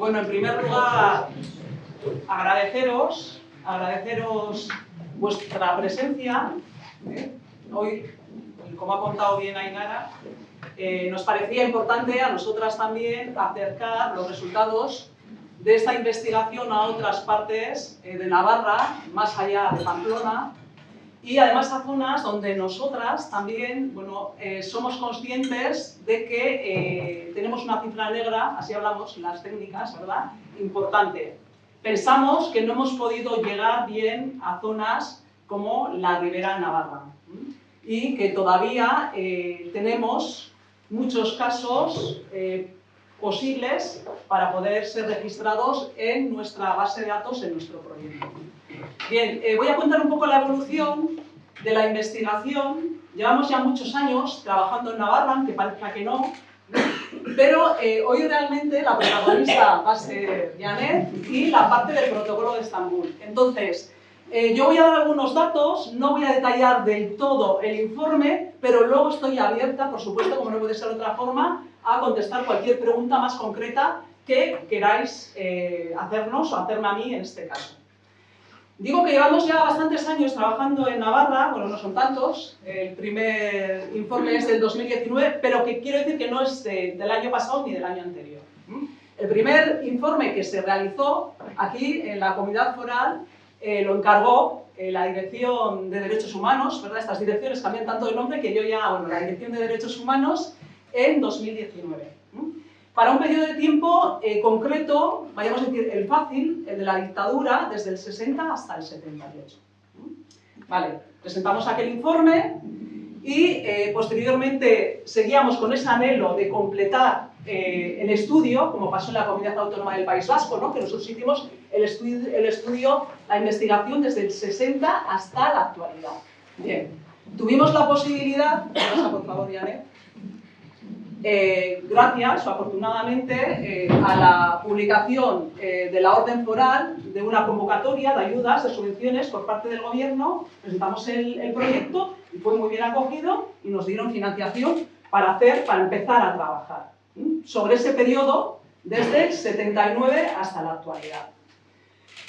Bueno, en primer lugar, agradeceros vuestra presencia. Hoy, como ha contado bien Ainara, nos parecía importante a nosotras también acercar los resultados de esta investigación a otras partes de Navarra, más allá de Pamplona, y además a zonas donde nosotras también somos conscientes de que tenemos una cifra negra, así hablamos las técnicas, ¿verdad?, importante. Pensamos que no hemos podido llegar bien a zonas como la Ribera Navarra y que todavía tenemos muchos casos posibles para poder ser registrados en nuestra base de datos, en nuestro proyecto. Bien, voy a contar un poco la evolución de la investigación. Llevamos ya muchos años trabajando en Navarra, aunque parezca que no, pero hoy realmente la protagonista va a ser Janet y la parte del protocolo de Estambul. Entonces, yo voy a dar algunos datos, no voy a detallar del todo el informe, pero luego estoy abierta, por supuesto, como no puede ser de otra forma, a contestar cualquier pregunta más concreta que queráis hacernos o hacerme a mí en este caso. Digo que llevamos ya bastantes años trabajando en Navarra, bueno, no son tantos, el primer informe es del 2019, pero que quiero decir que no es del año pasado ni del año anterior. El primer informe que se realizó aquí en la comunidad foral lo encargó la Dirección de Derechos Humanos, ¿verdad? Estas direcciones cambian tanto de nombre que yo ya, bueno, la Dirección de Derechos Humanos en 2019. Para un periodo de tiempo concreto, vayamos a decir el fácil, el de la dictadura, desde el 60 hasta el 78. Vale, presentamos aquel informe y posteriormente seguíamos con ese anhelo de completar el estudio, como pasó en la Comunidad Autónoma del País Vasco, ¿no? Que nosotros hicimos el estudio, la investigación desde el 60 hasta la actualidad. Bien, tuvimos la posibilidad, por favor, Janet, gracias, o afortunadamente, a la publicación de la orden foral de una convocatoria de ayudas, de subvenciones por parte del gobierno, presentamos el proyecto y fue muy bien acogido y nos dieron financiación para empezar a trabajar sobre ese periodo desde el 79 hasta la actualidad.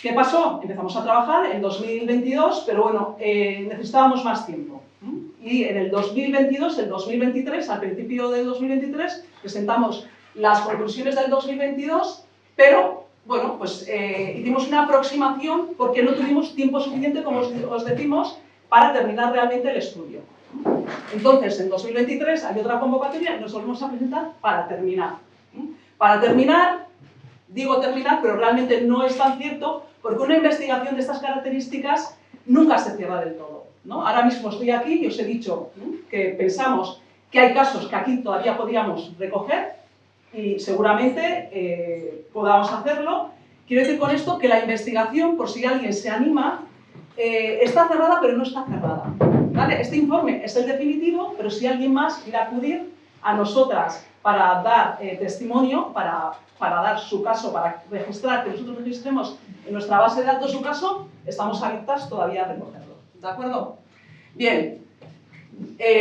¿Qué pasó? Empezamos a trabajar en 2022, pero bueno, necesitábamos más tiempo. Y en el 2022, el 2023, al principio del 2023, presentamos las conclusiones del 2022, pero, bueno, pues hicimos una aproximación porque no tuvimos tiempo suficiente, como os decimos, para terminar realmente el estudio. Entonces, en 2023 hay otra convocatoria y nos volvemos a presentar para terminar. Para terminar, digo terminar, pero realmente no es tan cierto, porque una investigación de estas características nunca se cierra del todo, ¿no? Ahora mismo estoy aquí y os he dicho que pensamos que hay casos que aquí todavía podríamos recoger y seguramente podamos hacerlo. Quiero decir con esto que la investigación, por si alguien se anima, está cerrada pero no está cerrada, ¿vale? Este informe es el definitivo, pero si alguien más quiere acudir a nosotras para dar testimonio, para dar su caso, para registrar, que nosotros registremos en nuestra base de datos su caso, estamos abiertas todavía a recogerlo. ¿De acuerdo? Bien,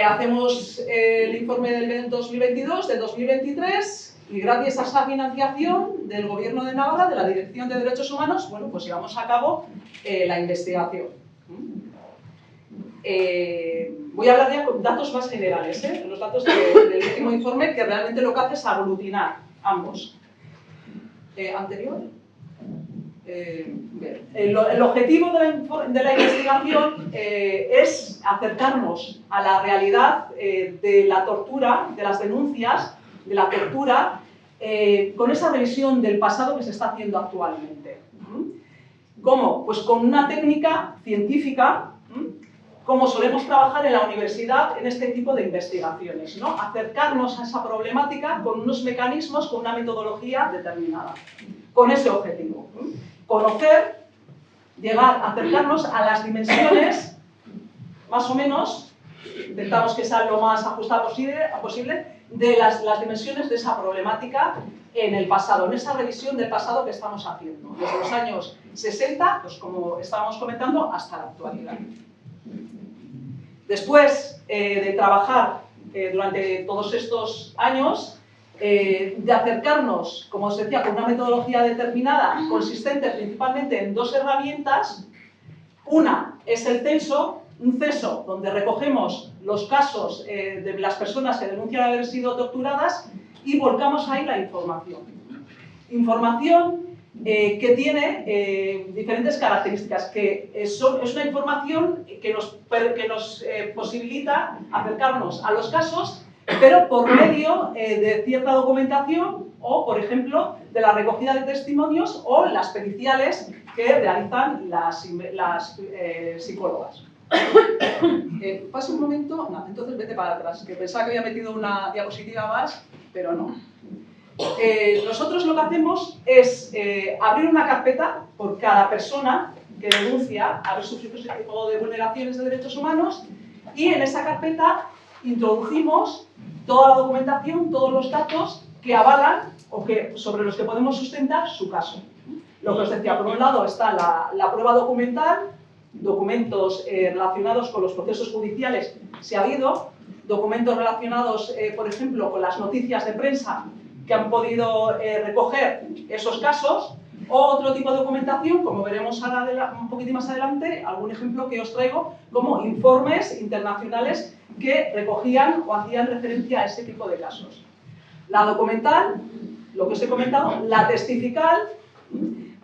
hacemos el informe del 2022, del 2023, y gracias a esa financiación del Gobierno de Navarra, de la Dirección de Derechos Humanos, bueno, pues llevamos a cabo la investigación. Voy a hablar ya con datos más generales, los datos del último informe, que realmente lo que hace es aglutinar ambos. Anterior. El objetivo de la investigación es acercarnos a la realidad de la tortura, de las denuncias, de la tortura, con esa revisión del pasado que se está haciendo actualmente. ¿Cómo? Pues con una técnica científica, como solemos trabajar en la universidad en este tipo de investigaciones, ¿no? Acercarnos a esa problemática con unos mecanismos, con una metodología determinada, con ese objetivo. Conocer, llegar, acercarnos a las dimensiones, más o menos, intentamos que sea lo más ajustado posible, de las dimensiones de esa problemática en el pasado, en esa revisión del pasado que estamos haciendo, desde los años 60, pues como estábamos comentando, hasta la actualidad. Después de trabajar durante todos estos años, de acercarnos, como os decía, con una metodología determinada, consistente principalmente en dos herramientas. Una es el censo, un censo donde recogemos los casos de las personas que denuncian haber sido torturadas y volcamos ahí la información. Información que tiene diferentes características, que es una información que nos posibilita acercarnos a los casos, pero por medio de cierta documentación o, por ejemplo, de la recogida de testimonios o las periciales que realizan las psicólogas. Pasa un momento, no, entonces vete para atrás, que pensaba que había metido una diapositiva más, pero no. Nosotros lo que hacemos es abrir una carpeta por cada persona que denuncia haber sufrido ese tipo de vulneraciones de derechos humanos, y en esa carpeta introducimos toda la documentación, todos los datos que avalan o sobre los que podemos sustentar su caso. Lo que os decía, por un lado está la prueba documental, documentos relacionados con los procesos judiciales, si ha habido, documentos relacionados, por ejemplo, con las noticias de prensa que han podido recoger esos casos, o otro tipo de documentación, como veremos ahora un poquitín más adelante, algún ejemplo que os traigo, como informes internacionales que recogían o hacían referencia a ese tipo de casos. La documental, lo que os he comentado, la testifical.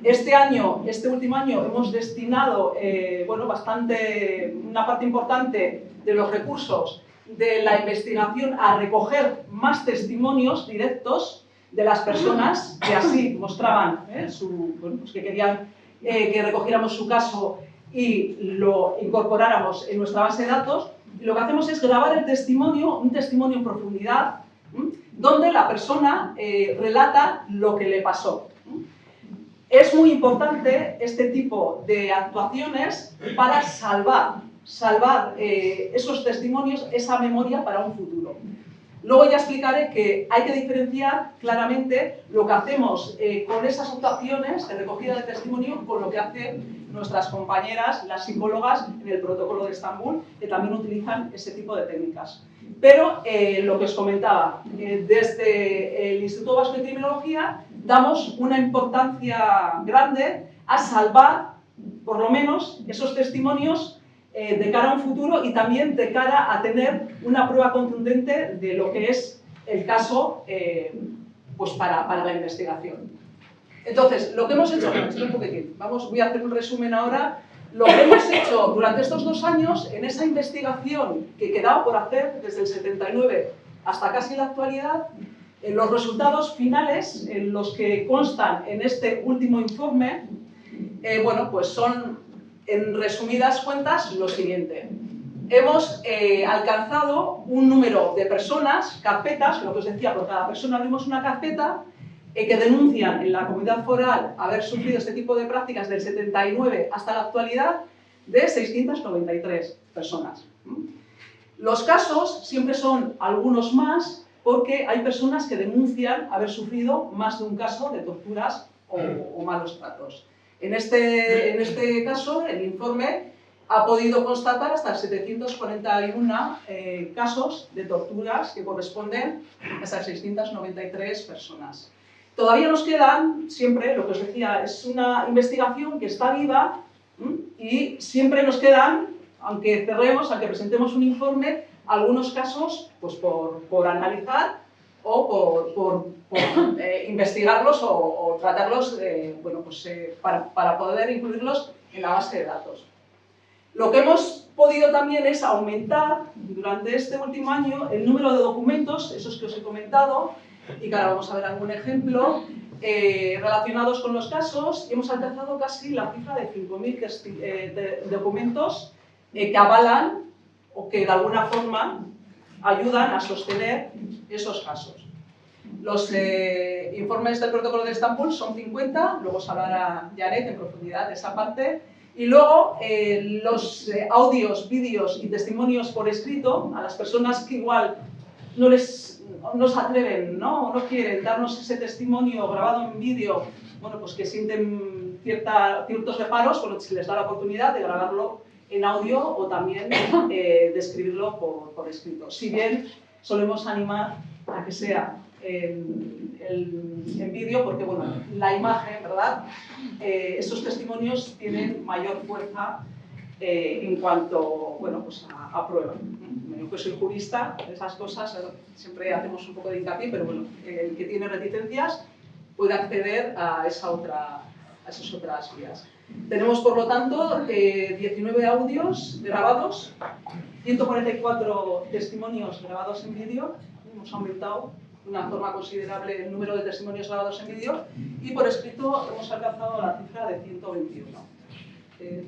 Este último año, hemos destinado una parte importante de los recursos de la investigación a recoger más testimonios directos de las personas que así mostraban que querían que recogiéramos su caso y lo incorporáramos en nuestra base de datos. Y lo que hacemos es grabar el testimonio, un testimonio en profundidad, donde la persona relata lo que le pasó. Es muy importante este tipo de actuaciones para salvar esos testimonios, esa memoria para un futuro. Luego ya explicaré que hay que diferenciar claramente lo que hacemos con esas actuaciones de recogida de testimonio con lo que hacen nuestras compañeras, las psicólogas, en el protocolo de Estambul, que también utilizan ese tipo de técnicas. Pero lo que os comentaba, desde el Instituto Vasco de Criminología damos una importancia grande a salvar, por lo menos, esos testimonios de cara a un futuro y también de cara a tener una prueba contundente de lo que es el caso para la investigación. Entonces, lo que hemos hecho, un poquitín, voy a hacer un resumen ahora. Lo que hemos hecho durante estos 2 años en esa investigación que quedaba por hacer desde el 79 hasta casi la actualidad, los resultados finales, en los que constan en este último informe, pues son, en resumidas cuentas, lo siguiente. Hemos alcanzado un número de personas, carpetas, lo que os decía, por cada persona abrimos una carpeta, que denuncian en la comunidad foral haber sufrido este tipo de prácticas del 79 hasta la actualidad, de 693 personas. Los casos siempre son algunos más, porque hay personas que denuncian haber sufrido más de un caso de torturas o malos tratos. En este caso, el informe ha podido constatar hasta 741 casos de torturas que corresponden a esas 693 personas. Todavía nos quedan, siempre, lo que os decía, es una investigación que está viva y siempre nos quedan, aunque cerremos, aunque presentemos un informe, algunos casos pues, por analizar o por investigarlos o tratarlos para poder incluirlos en la base de datos. Lo que hemos podido también es aumentar durante este último año el número de documentos, esos que os he comentado, y que ahora vamos a ver algún ejemplo, relacionados con los casos, y hemos alcanzado casi la cifra de 5.000 documentos que avalan o que de alguna forma ayudan a sostener esos casos. Los informes del protocolo de Estambul son 50, luego os hablará Janet en profundidad de esa parte, y luego los audios, vídeos y testimonios por escrito a las personas que igual no se atreven, ¿no? O no quieren darnos ese testimonio grabado en vídeo, pues que sienten ciertos reparos, pues se les da la oportunidad de grabarlo en audio o también de escribirlo por escrito. Si bien solemos animar a que sea en vídeo porque, bueno, la imagen, ¿verdad? Esos testimonios tienen mayor fuerza en cuanto, bueno, pues a prueba. Yo que soy jurista, esas cosas siempre hacemos un poco de hincapié, pero bueno, el que tiene reticencias puede acceder a esas otras vías. Tenemos, por lo tanto, 19 audios grabados, 144 testimonios grabados en vídeo, hemos aumentado de una forma considerable el número de testimonios grabados en vídeo, y por escrito hemos alcanzado la cifra de 121.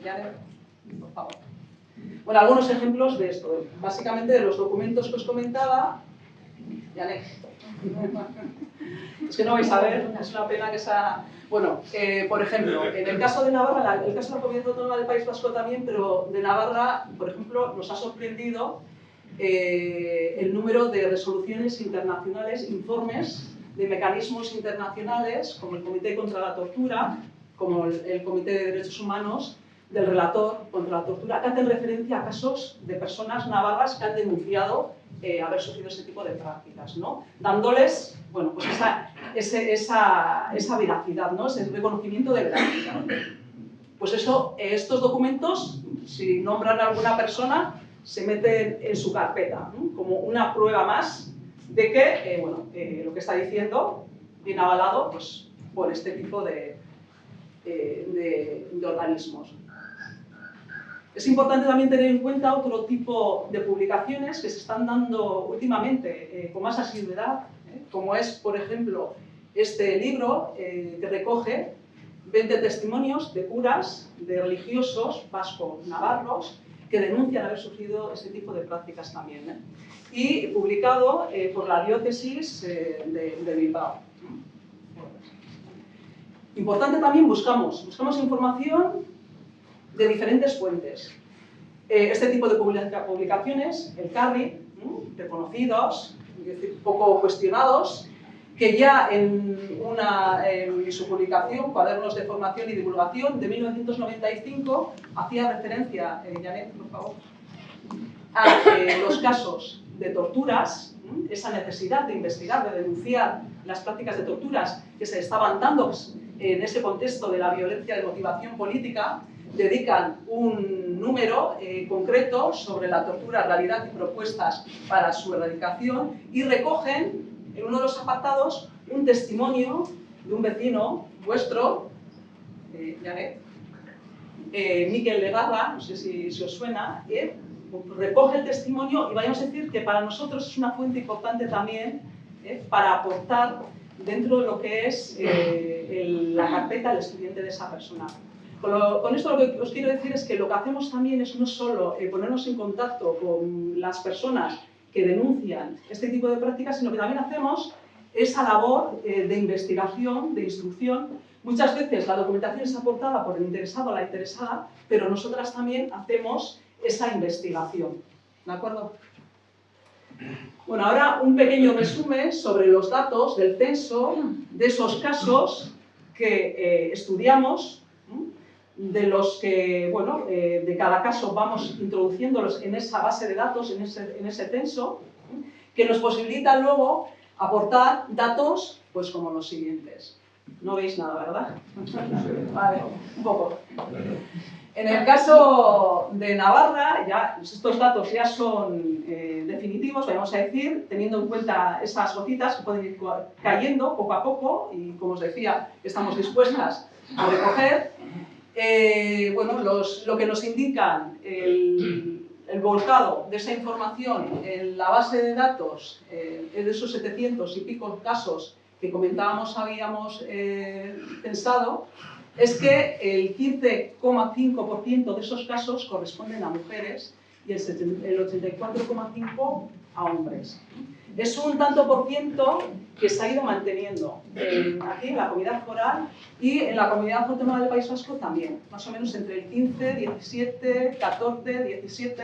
Janet, por favor. Bueno, algunos ejemplos de esto, básicamente de los documentos que os comentaba. Janet. Es que no vais a ver, es una pena que sea... Bueno, por ejemplo, en el caso de Navarra, el caso de la Comunidad Autónoma del País Vasco también, pero de Navarra, por ejemplo, nos ha sorprendido el número de resoluciones internacionales, informes de mecanismos internacionales, como el Comité contra la Tortura, como el Comité de Derechos Humanos, del Relator contra la Tortura, que hacen referencia a casos de personas navarras que han denunciado haber sufrido ese tipo de prácticas, ¿no? Dándoles, bueno, pues esa veracidad, ¿no? Ese reconocimiento de veracidad. Pues eso, estos documentos, si nombran a alguna persona, se meten en su carpeta, ¿no? Como una prueba más de que, bueno, lo que está diciendo viene avalado, pues, por este tipo de organismos. Es importante también tener en cuenta otro tipo de publicaciones que se están dando últimamente con más asiduidad, como es, por ejemplo, este libro que recoge 20 testimonios de curas, de religiosos vasco-navarros que denuncian haber sufrido este tipo de prácticas también, y publicado por la diócesis de Bilbao. Importante también, buscamos información de diferentes fuentes. Este tipo de publicaciones, el CARRI, reconocidos, es decir, poco cuestionados, que ya en su publicación, Cuadernos de Formación y Divulgación, de 1995, hacía referencia, Janet, por favor, a los casos de torturas, esa necesidad de investigar, de denunciar las prácticas de torturas que se estaban dando en ese contexto de la violencia de motivación política. Dedican un número concreto sobre la tortura, realidad y propuestas para su erradicación, y recogen en uno de los apartados un testimonio de un vecino vuestro, Janet, Miquel Legarra, no sé si os suena, recoge el testimonio, y vayamos a decir que para nosotros es una fuente importante también para aportar dentro de lo que es la carpeta del expediente de esa persona. Con esto lo que os quiero decir es que lo que hacemos también es no solo ponernos en contacto con las personas que denuncian este tipo de prácticas, sino que también hacemos esa labor de investigación, de instrucción. Muchas veces la documentación es aportada por el interesado o la interesada, pero nosotras también hacemos esa investigación. ¿De acuerdo? Bueno, ahora un pequeño resumen sobre los datos del censo, de esos casos que estudiamos, de los que, bueno, de cada caso vamos introduciéndolos en esa base de datos, en ese censo, que nos posibilita luego aportar datos, pues como los siguientes. No veis nada, ¿verdad? Vale, un poco. En el caso de Navarra, ya estos datos ya son definitivos, vamos a decir, teniendo en cuenta esas gotitas que pueden ir cayendo poco a poco, y como os decía, estamos dispuestas a recoger. Bueno, lo que nos indican el volcado de esa información en la base de datos, de esos 700 y pico casos que comentábamos, habíamos pensado, es que el 15,5% de esos casos corresponden a mujeres y el 84,5% a hombres. Es un tanto por ciento que se ha ido manteniendo aquí en la comunidad foral y en la comunidad autónoma del País Vasco también, más o menos entre el 15, 17, 14, 17.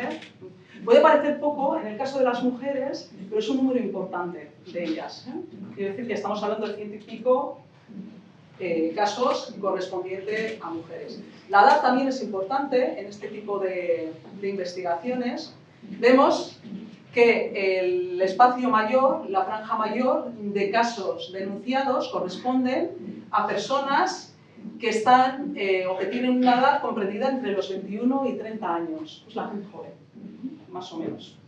Puede parecer poco en el caso de las mujeres, pero es un número importante de ellas. Quiero decir que estamos hablando de 100 y pico casos correspondientes a mujeres. La edad también es importante en este tipo de investigaciones. Vemos que el espacio mayor, la franja mayor de casos denunciados corresponden a personas que están o que tienen una edad comprendida entre los 21 y 30 años, pues la gente joven, más o menos.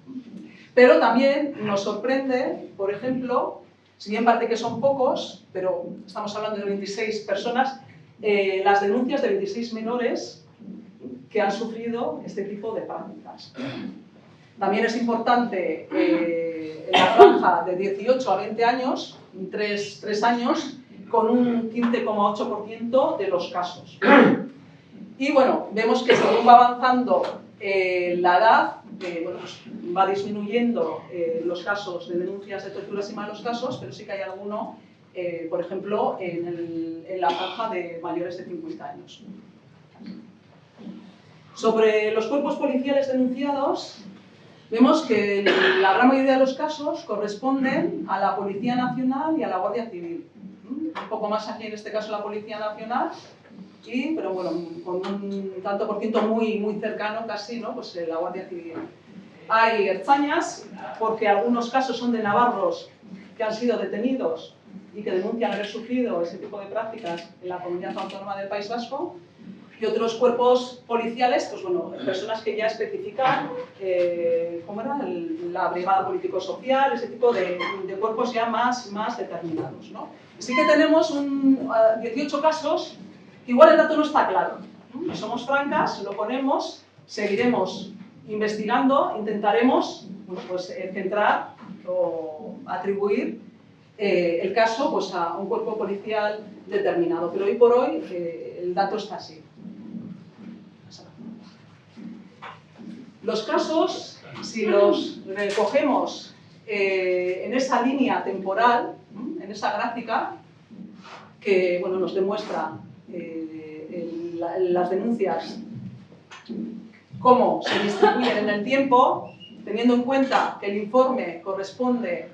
Pero también nos sorprende, por ejemplo, si bien parece que son pocos, pero estamos hablando de 26 personas, las denuncias de 26 menores que han sufrido este tipo de prácticas. También es importante en la franja de 18 a 20 años, 3 años, con un 15,8% de los casos. Y bueno, vemos que según va avanzando la edad, bueno, pues va disminuyendo los casos de denuncias de torturas y malos casos, pero sí que hay alguno, por ejemplo, en la franja de mayores de 50 años. Sobre los cuerpos policiales denunciados, vemos que la gran mayoría de los casos corresponden a la Policía Nacional y a la Guardia Civil. Un poco más aquí, en este caso, la Policía Nacional, pero bueno, con un tanto por ciento muy cercano casi, ¿no? Pues la Guardia Civil. Hay ertzañas, porque algunos casos son de navarros que han sido detenidos y que denuncian haber sufrido ese tipo de prácticas en la Comunidad Autónoma del País Vasco, y otros cuerpos policiales, pues bueno, personas que ya especifican, ¿cómo era? La brigada político-social, ese tipo de cuerpos ya más determinados, ¿no? Sí que tenemos 18 casos, igual el dato no está claro, ¿no? Somos francas, lo ponemos, seguiremos investigando, intentaremos, bueno, pues, centrar o atribuir el caso, pues, a un cuerpo policial determinado, pero hoy por hoy el dato está así. Los casos, si los recogemos en esa línea temporal, en esa gráfica, que bueno, nos demuestra las denuncias, cómo se distribuyen en el tiempo, teniendo en cuenta que el informe corresponde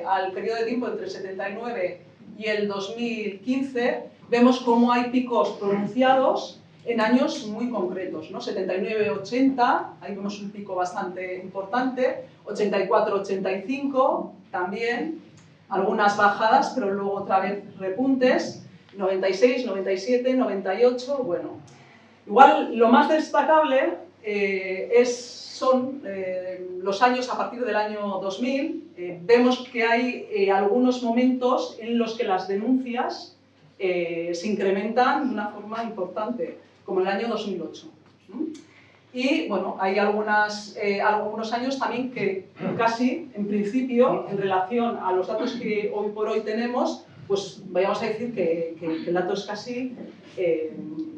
al periodo de tiempo entre el 79 y el 2015, vemos cómo hay picos pronunciados en años muy concretos, ¿no? 79-80, ahí vemos un pico bastante importante, 84-85 también, algunas bajadas, pero luego otra vez repuntes, 96, 97, 98, bueno. Igual lo más destacable son los años a partir del año 2000, vemos que hay algunos momentos en los que las denuncias se incrementan de una forma importante, como el año 2008. Y bueno, hay algunos años también que casi, en principio, en relación a los datos que hoy por hoy tenemos, pues vayamos a decir que el dato es casi,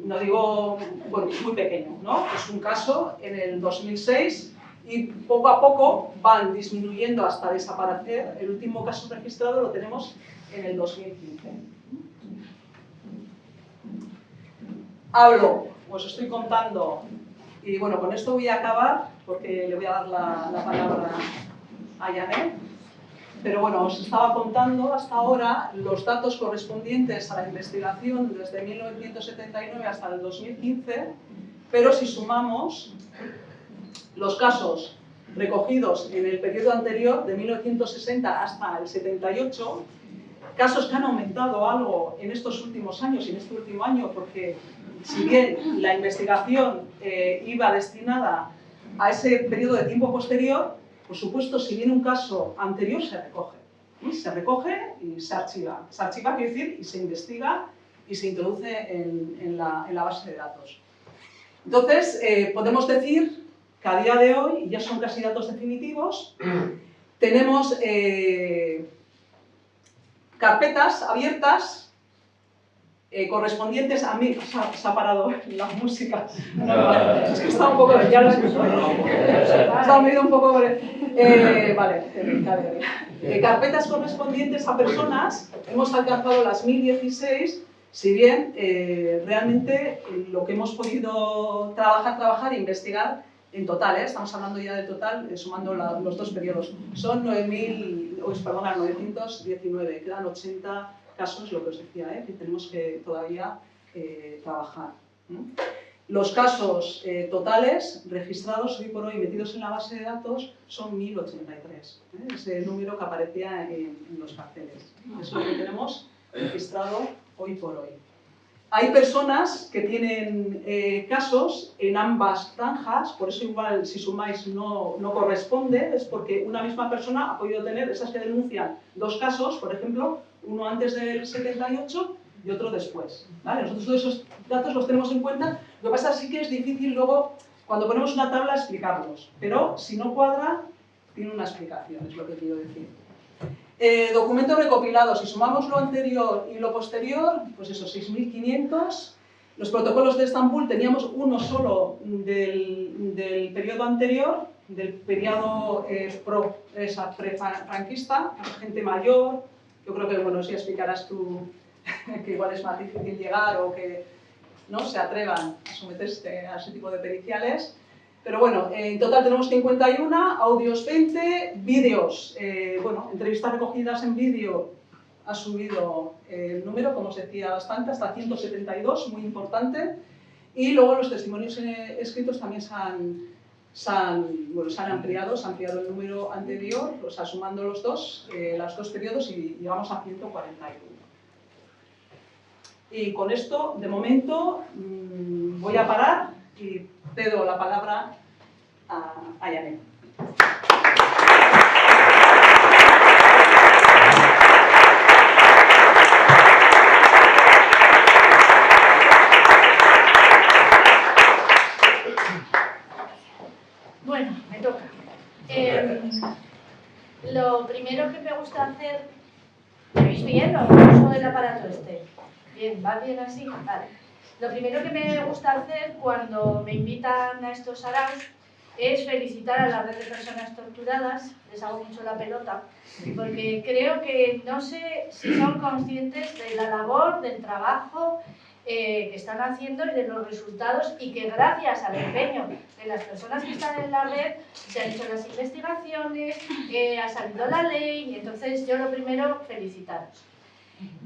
no digo, bueno, muy pequeño, ¿no? Es un caso en el 2006 y poco a poco van disminuyendo hasta desaparecer. El último caso registrado lo tenemos en el 2015. Os estoy contando, y bueno, con esto voy a acabar porque le voy a dar la palabra a Janet. Pero bueno, os estaba contando hasta ahora los datos correspondientes a la investigación desde 1979 hasta el 2015, pero si sumamos los casos recogidos en el periodo anterior, de 1960 hasta el 78, casos que han aumentado algo en estos últimos años y en este último año, porque si bien la investigación iba destinada a ese periodo de tiempo posterior, por supuesto, si viene un caso anterior, se recoge. Se recoge y se archiva. Se archiva quiere decir y se investiga y se introduce en la base de datos. Entonces, podemos decir que a día de hoy, y ya son casi datos definitivos, tenemos carpetas abiertas correspondientes a mí. Se ha parado la música. Es que está un poco... Ya lo he escuchado. Está medio un poco... vale. Carpetas correspondientes a personas. Hemos alcanzado las 1016, si bien realmente lo que hemos podido trabajar e investigar en total, estamos hablando ya del total, sumando los dos periodos, son 919, quedan 80 casos, lo que os decía, que tenemos que todavía trabajar. Los casos totales registrados hoy por hoy metidos en la base de datos son 1083, ese número que aparecía en los carteles. Es lo que tenemos registrado hoy por hoy. Hay personas que tienen casos en ambas franjas, por eso igual si sumáis no corresponde, es porque una misma persona ha podido tener, esas que denuncian dos casos, por ejemplo, uno antes del 78 y otro después. ¿Vale? Nosotros todos esos datos los tenemos en cuenta, lo que pasa es que es difícil luego, cuando ponemos una tabla, explicarlos, pero si no cuadra, tiene una explicación, es lo que quiero decir. Documentos recopilados, si sumamos lo anterior y lo posterior, pues eso, 6.500. Los protocolos de Estambul teníamos uno solo del periodo anterior, del periodo pre-franquista, gente mayor. Yo creo que, bueno, si explicarás tú que igual es más difícil llegar o que no se atrevan a someterse a ese tipo de periciales. Pero bueno, en total tenemos 51, audios 20, vídeos, bueno, entrevistas recogidas en vídeo ha subido el número, como os decía, bastante, hasta 172, muy importante. Y luego los testimonios escritos también se han ampliado, se ha ampliado el número anterior, o sea, sumando los dos periodos y llegamos a 141. Y con esto, de momento, voy a parar y cedo la palabra a Janet. Bueno, me toca. Lo primero que me gusta hacer... ¿Me veis bien o uso el aparato este? Bien, ¿va bien así? Vale. Lo primero que me gusta hacer cuando me invitan a estos saraos es felicitar a la red de personas torturadas, les hago mucho la pelota, porque creo que no sé si son conscientes de la labor, del trabajo que están haciendo y de los resultados, y que gracias al empeño de las personas que están en la red se han hecho las investigaciones, ha salido la ley, y entonces yo lo primero, felicitaros.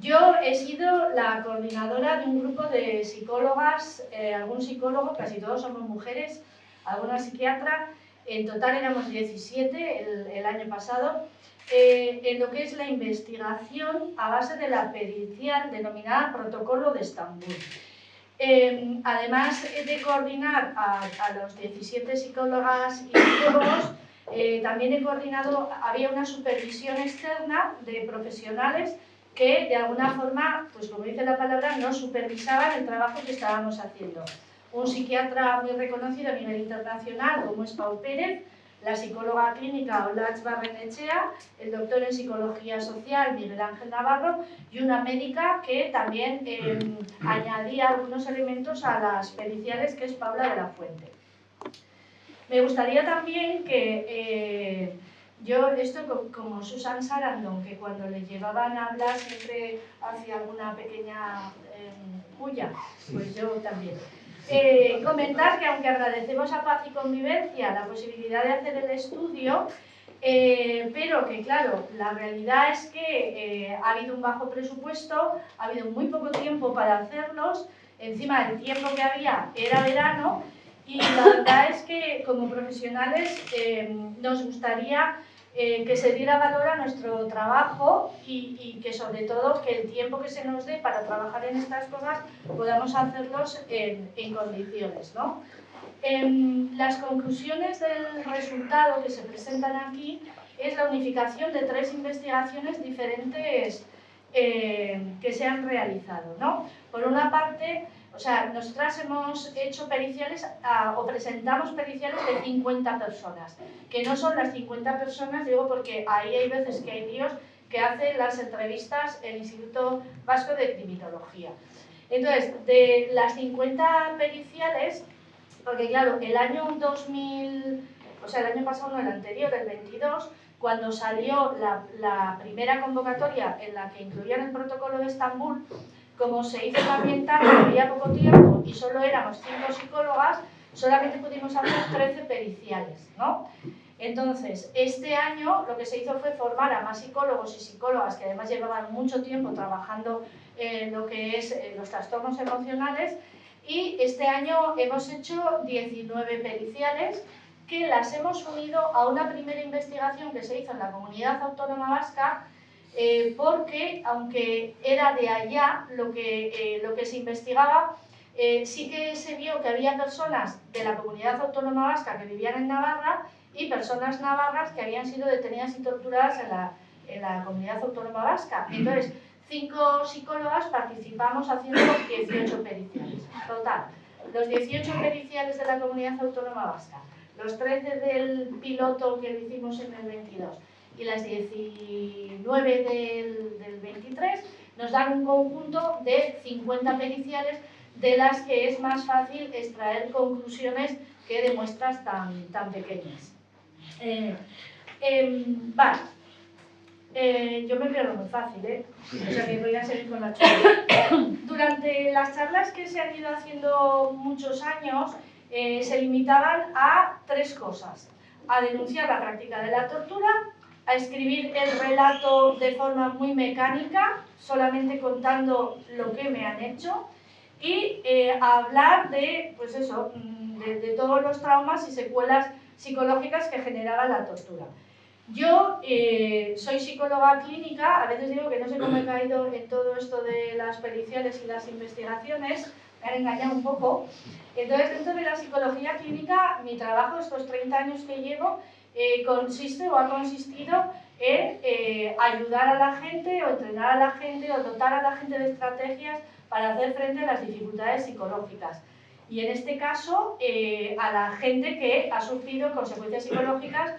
Yo he sido la coordinadora de un grupo de psicólogas, algún psicólogo, casi todos somos mujeres, alguna psiquiatra, en total éramos 17 el año pasado, en lo que es la investigación a base de la pericial denominada Protocolo de Estambul. Además de coordinar a los 17 psicólogas y psicólogos, también he coordinado, había una supervisión externa de profesionales que de alguna forma, pues como dice la palabra, nos supervisaban el trabajo que estábamos haciendo. Un psiquiatra muy reconocido a nivel internacional, como es Pau Pérez, la psicóloga clínica Olatz Barrenechea, el doctor en psicología social Miguel Ángel Navarro y una médica que también añadía algunos elementos a las periciales, que es Paula de la Fuente. Me gustaría también que yo, esto como Susan Sarandon, que cuando le llevaban a hablar siempre hacía alguna pequeña puya, pues yo también. Comentar que aunque agradecemos a Paz y Convivencia la posibilidad de hacer el estudio, pero que claro, la realidad es que ha habido un bajo presupuesto, ha habido muy poco tiempo para hacerlos, encima el tiempo que había era verano, y la verdad es que como profesionales nos gustaría que se diera valor a nuestro trabajo y que sobre todo que el tiempo que se nos dé para trabajar en estas cosas podamos hacerlos en condiciones, ¿no? Las conclusiones del resultado que se presentan aquí es la unificación de 3 investigaciones diferentes que se han realizado, ¿no? Por una parte, o sea, nosotras hemos hecho periciales o presentamos periciales de 50 personas, que no son las 50 personas, digo porque ahí hay veces que hay líos que hacen las entrevistas el Instituto Vasco de Criminología. Entonces, de las 50 periciales, porque claro, el año 2000, o sea, el año pasado, no, el anterior, el 22, cuando salió la primera convocatoria en la que incluían el protocolo de Estambul, como se hizo también tarde, había poco tiempo y solo éramos 5 psicólogas, solamente pudimos hacer 13 periciales, ¿no? Entonces, este año lo que se hizo fue formar a más psicólogos y psicólogas que además llevaban mucho tiempo trabajando lo que es los trastornos emocionales, y este año hemos hecho 19 periciales que las hemos unido a una primera investigación que se hizo en la Comunidad Autónoma Vasca, porque aunque era de allá lo que se investigaba, sí que se vio que había personas de la Comunidad Autónoma Vasca que vivían en Navarra y personas navarras que habían sido detenidas y torturadas en la Comunidad Autónoma Vasca. Entonces, 5 psicólogas participamos haciendo 18 periciales. Total, los 18 periciales de la Comunidad Autónoma Vasca, los 13 del piloto que lo hicimos en el 22 y las 19 del 23, nos dan un conjunto de 50 periciales de las que es más fácil extraer conclusiones que de muestras tan pequeñas. Vale. Yo me pierdo muy fácil, o sea que voy a seguir con la charla. Durante las charlas que se han ido haciendo muchos años, se limitaban a 3 cosas: a denunciar la práctica de la tortura, a escribir el relato de forma muy mecánica, solamente contando lo que me han hecho, y a hablar de, pues eso, de todos los traumas y secuelas psicológicas que generaba la tortura. Yo soy psicóloga clínica, a veces digo que no sé cómo he caído en todo esto de las periciales y las investigaciones, me han engañado un poco. Entonces, dentro de la psicología clínica, mi trabajo, estos 30 años que llevo, consiste o ha consistido en ayudar a la gente o entrenar a la gente o dotar a la gente de estrategias para hacer frente a las dificultades psicológicas. Y en este caso, a la gente que ha sufrido consecuencias psicológicas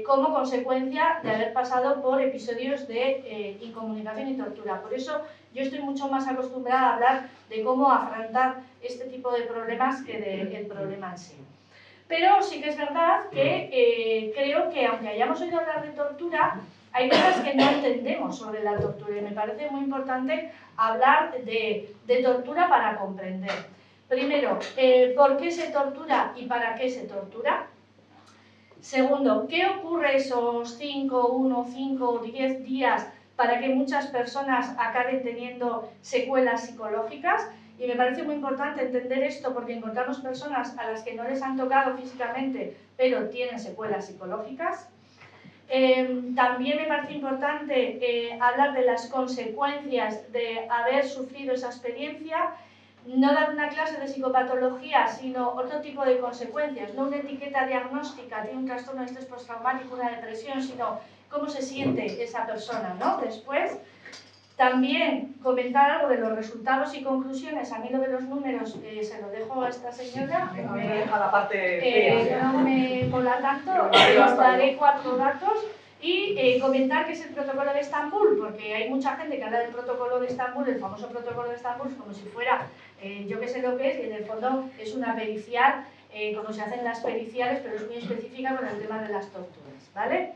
como consecuencia de haber pasado por episodios de incomunicación y tortura. Por eso yo estoy mucho más acostumbrada a hablar de cómo afrontar este tipo de problemas que del problema en sí. Pero sí que es verdad que creo que, aunque hayamos oído hablar de tortura, hay cosas que no entendemos sobre la tortura y me parece muy importante hablar de tortura para comprender. Primero, ¿por qué se tortura y para qué se tortura? Segundo, ¿qué ocurre esos 1, 5 o 10 días para que muchas personas acaben teniendo secuelas psicológicas? Y me parece muy importante entender esto porque encontramos personas a las que no les han tocado físicamente, pero tienen secuelas psicológicas. También me parece importante hablar de las consecuencias de haber sufrido esa experiencia. No dar una clase de psicopatología, sino otro tipo de consecuencias, no una etiqueta diagnóstica, tiene un trastorno de estrés postraumático, una depresión, sino cómo se siente esa persona, ¿no? Después, también comentar algo de los resultados y conclusiones. A mí lo de los números se lo dejo a esta señora. A mí me deja la parte fea. No me mola tanto, os daré 4 datos. Y comentar qué es el protocolo de Estambul, porque hay mucha gente que habla del protocolo de Estambul, el famoso protocolo de Estambul, como si fuera, yo que sé lo que es, y en el fondo es una pericial, como se hacen las periciales, pero es muy específica con el tema de las torturas, ¿vale?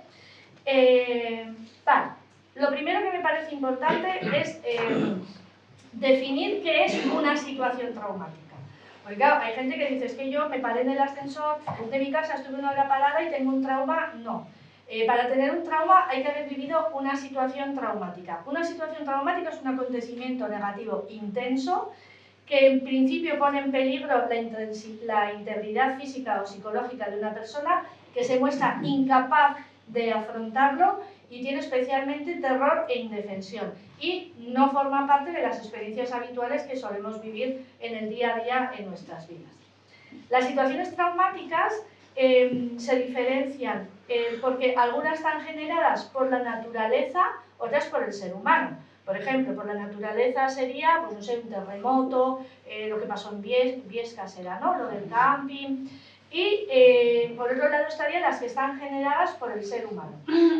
Vale. Lo primero que me parece importante es definir qué es una situación traumática. Porque claro, hay gente que dice, es que yo me paré en el ascensor de mi casa, estuve 1 hora parada y tengo un trauma. No. Para tener un trauma hay que haber vivido una situación traumática. Una situación traumática es un acontecimiento negativo intenso que en principio pone en peligro la integridad física o psicológica de una persona, que se muestra incapaz de afrontarlo y tiene especialmente terror e indefensión y no forma parte de las experiencias habituales que solemos vivir en el día a día en nuestras vidas. Las situaciones traumáticas se diferencian porque algunas están generadas por la naturaleza, otras por el ser humano. Por ejemplo, por la naturaleza sería, pues no sé, un terremoto, lo que pasó en Biescas era, ¿no? Lo del camping. Y por otro lado estarían las que están generadas por el ser humano.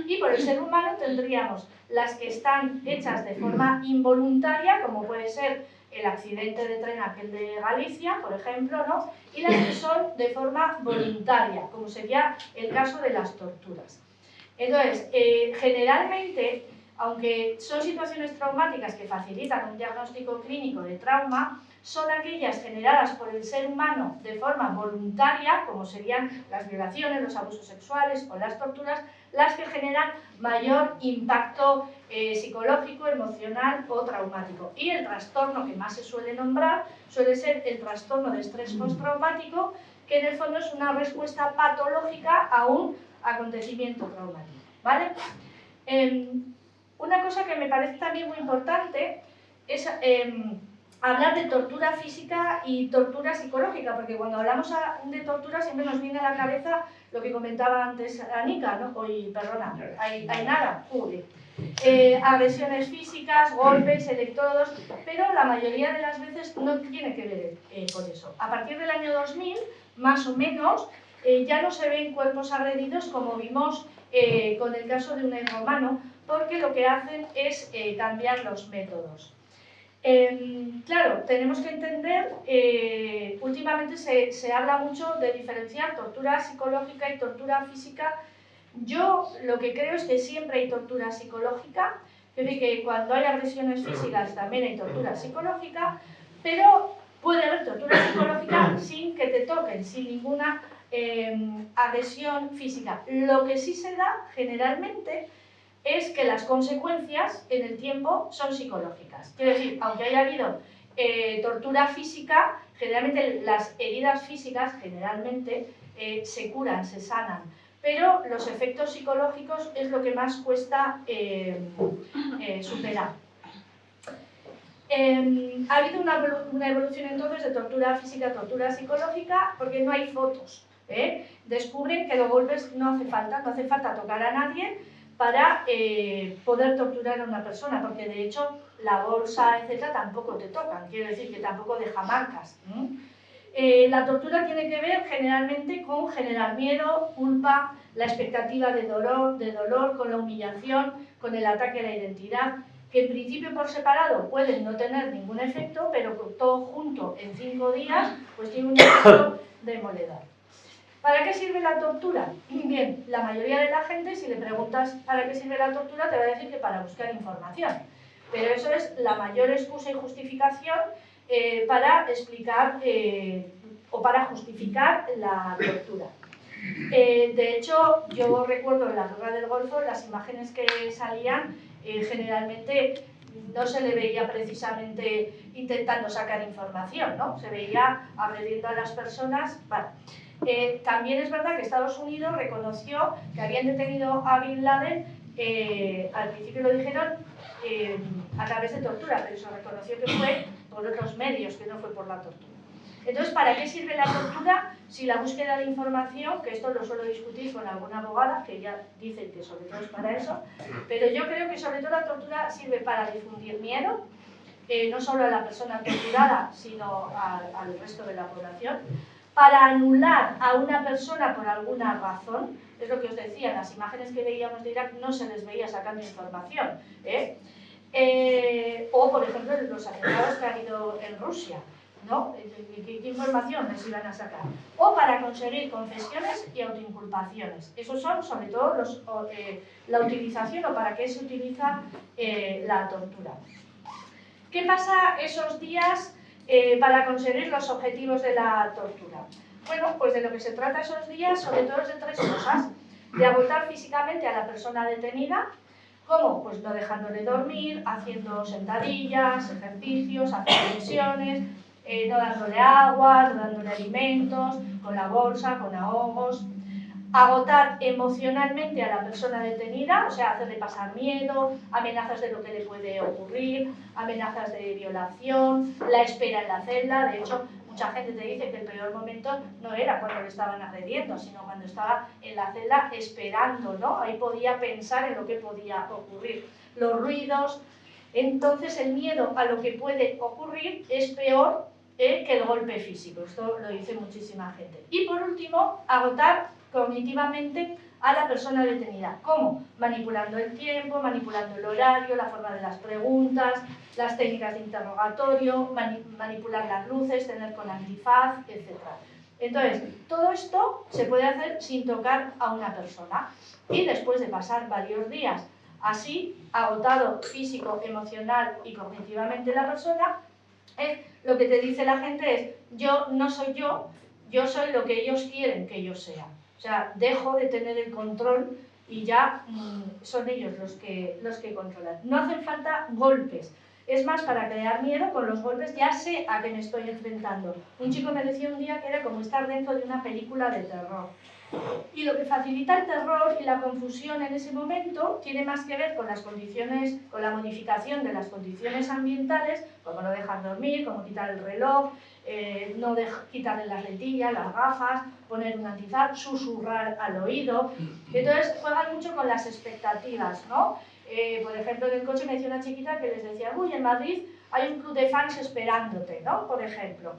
Y por el ser humano tendríamos las que están hechas de forma involuntaria, como puede ser el accidente de tren aquel de Galicia, por ejemplo, ¿no? Y las que son de forma voluntaria, como sería el caso de las torturas. Entonces, generalmente aunque son situaciones traumáticas que facilitan un diagnóstico clínico de trauma, son aquellas generadas por el ser humano de forma voluntaria, como serían las violaciones, los abusos sexuales o las torturas, las que generan mayor impacto psicológico, emocional o traumático. Y el trastorno que más se suele nombrar suele ser el trastorno de estrés postraumático, que en el fondo es una respuesta patológica a un acontecimiento traumático, ¿vale? Una cosa que me parece también muy importante es hablar de tortura física y tortura psicológica, porque cuando hablamos de tortura siempre nos viene a la cabeza lo que comentaba antes Anika, ¿no? Ainara, agresiones físicas, golpes, electrodos, pero la mayoría de las veces no tiene que ver con eso. A partir del año 2000, más o menos, ya no se ven cuerpos agredidos como vimos con el caso de un romano, porque lo que hacen es cambiar los métodos. Claro, tenemos que entender, últimamente se habla mucho de diferenciar tortura psicológica y tortura física. Yo lo que creo es que siempre hay tortura psicológica, que cuando hay agresiones físicas también hay tortura psicológica, pero puede haber tortura psicológica sin que te toquen, sin ninguna agresión física. Lo que sí se da generalmente es que las consecuencias en el tiempo son psicológicas. Quiero decir, aunque haya habido tortura física, generalmente las heridas físicas generalmente se curan, se sanan, pero los efectos psicológicos es lo que más cuesta superar. Ha habido una evolución entonces de tortura física a tortura psicológica porque no hay fotos. Descubren que los golpes no hace falta tocar a nadie para poder torturar a una persona, porque de hecho la bolsa, etcétera, tampoco te tocan, quiere decir que tampoco deja marcas. La tortura tiene que ver generalmente con generar miedo, culpa, la expectativa de dolor, con la humillación, con el ataque a la identidad, que en principio por separado pueden no tener ningún efecto, pero todo junto en 5 días pues tiene un efecto demoledor. ¿Para qué sirve la tortura? Bien, la mayoría de la gente, si le preguntas para qué sirve la tortura, te va a decir que para buscar información. Pero eso es la mayor excusa y justificación para explicar o para justificar la tortura. De hecho, yo recuerdo en la guerra del Golfo, las imágenes que salían, generalmente no se le veía precisamente intentando sacar información, ¿no? Se veía agrediendo a las personas. Bueno. También es verdad que Estados Unidos reconoció que habían detenido a Bin Laden, al principio lo dijeron, a través de tortura, pero se reconoció que fue por otros medios, que no fue por la tortura. Entonces, ¿para qué sirve la tortura? Si la búsqueda de información, que esto lo suelo discutir con alguna abogada, que ya dicen que sobre todo es para eso, pero yo creo que sobre todo la tortura sirve para difundir miedo, no solo a la persona torturada, sino al resto de la población, para anular a una persona por alguna razón, es lo que os decía, en las imágenes que veíamos de Irak no se les veía sacando información, o por ejemplo los atentados que ha habido en Rusia, ¿no? ¿Qué información les iban a sacar? O para conseguir confesiones y autoinculpaciones. Esos son sobre todo la utilización o para qué se utiliza la tortura. ¿Qué pasa esos días para conseguir los objetivos de la tortura? Bueno, pues de lo que se trata esos días sobre todo es de 3 cosas: de agotar físicamente a la persona detenida. ¿Cómo? Pues no dejándole dormir, haciendo sentadillas, ejercicios, haciendo flexiones, no dándole agua, no dándole alimentos, con la bolsa, con ahogos. Agotar emocionalmente a la persona detenida, o sea, hacerle pasar miedo, amenazas de lo que le puede ocurrir, amenazas de violación, la espera en la celda. De hecho, mucha gente te dice que el peor momento no era cuando le estaban agrediendo, sino cuando estaba en la celda esperando, ¿no? Ahí podía pensar en lo que podía ocurrir. Los ruidos. Entonces, el miedo a lo que puede ocurrir es peor que el golpe físico. Esto lo dice muchísima gente. Y por último, agotar cognitivamente a la persona detenida. ¿Cómo? Manipulando el tiempo, manipulando el horario, la forma de las preguntas, las técnicas de interrogatorio, manipular las luces, tener con antifaz, etc. Entonces, todo esto se puede hacer sin tocar a una persona. Y después de pasar varios días Así, agotado físico, emocional y cognitivamente la persona, lo que te dice la gente es: yo no soy yo, yo soy lo que ellos quieren que yo sea. O sea, dejo de tener el control y ya son ellos los que controlan. No hacen falta golpes. Es más, para crear miedo, con los golpes ya sé a qué me estoy enfrentando. Un chico me decía un día que era como estar dentro de una película de terror. Y lo que facilita el terror y la confusión en ese momento tiene más que ver con las condiciones, con la modificación de las condiciones ambientales, como no dejar dormir, como quitar el reloj, no quitarle las lentillas, las gafas, poner un antifaz, susurrar al oído. Entonces juegan mucho con las expectativas, ¿no? Por ejemplo, en el coche me decía una chiquita que les decía: uy, en Madrid hay un club de fans esperándote, ¿no? Por ejemplo,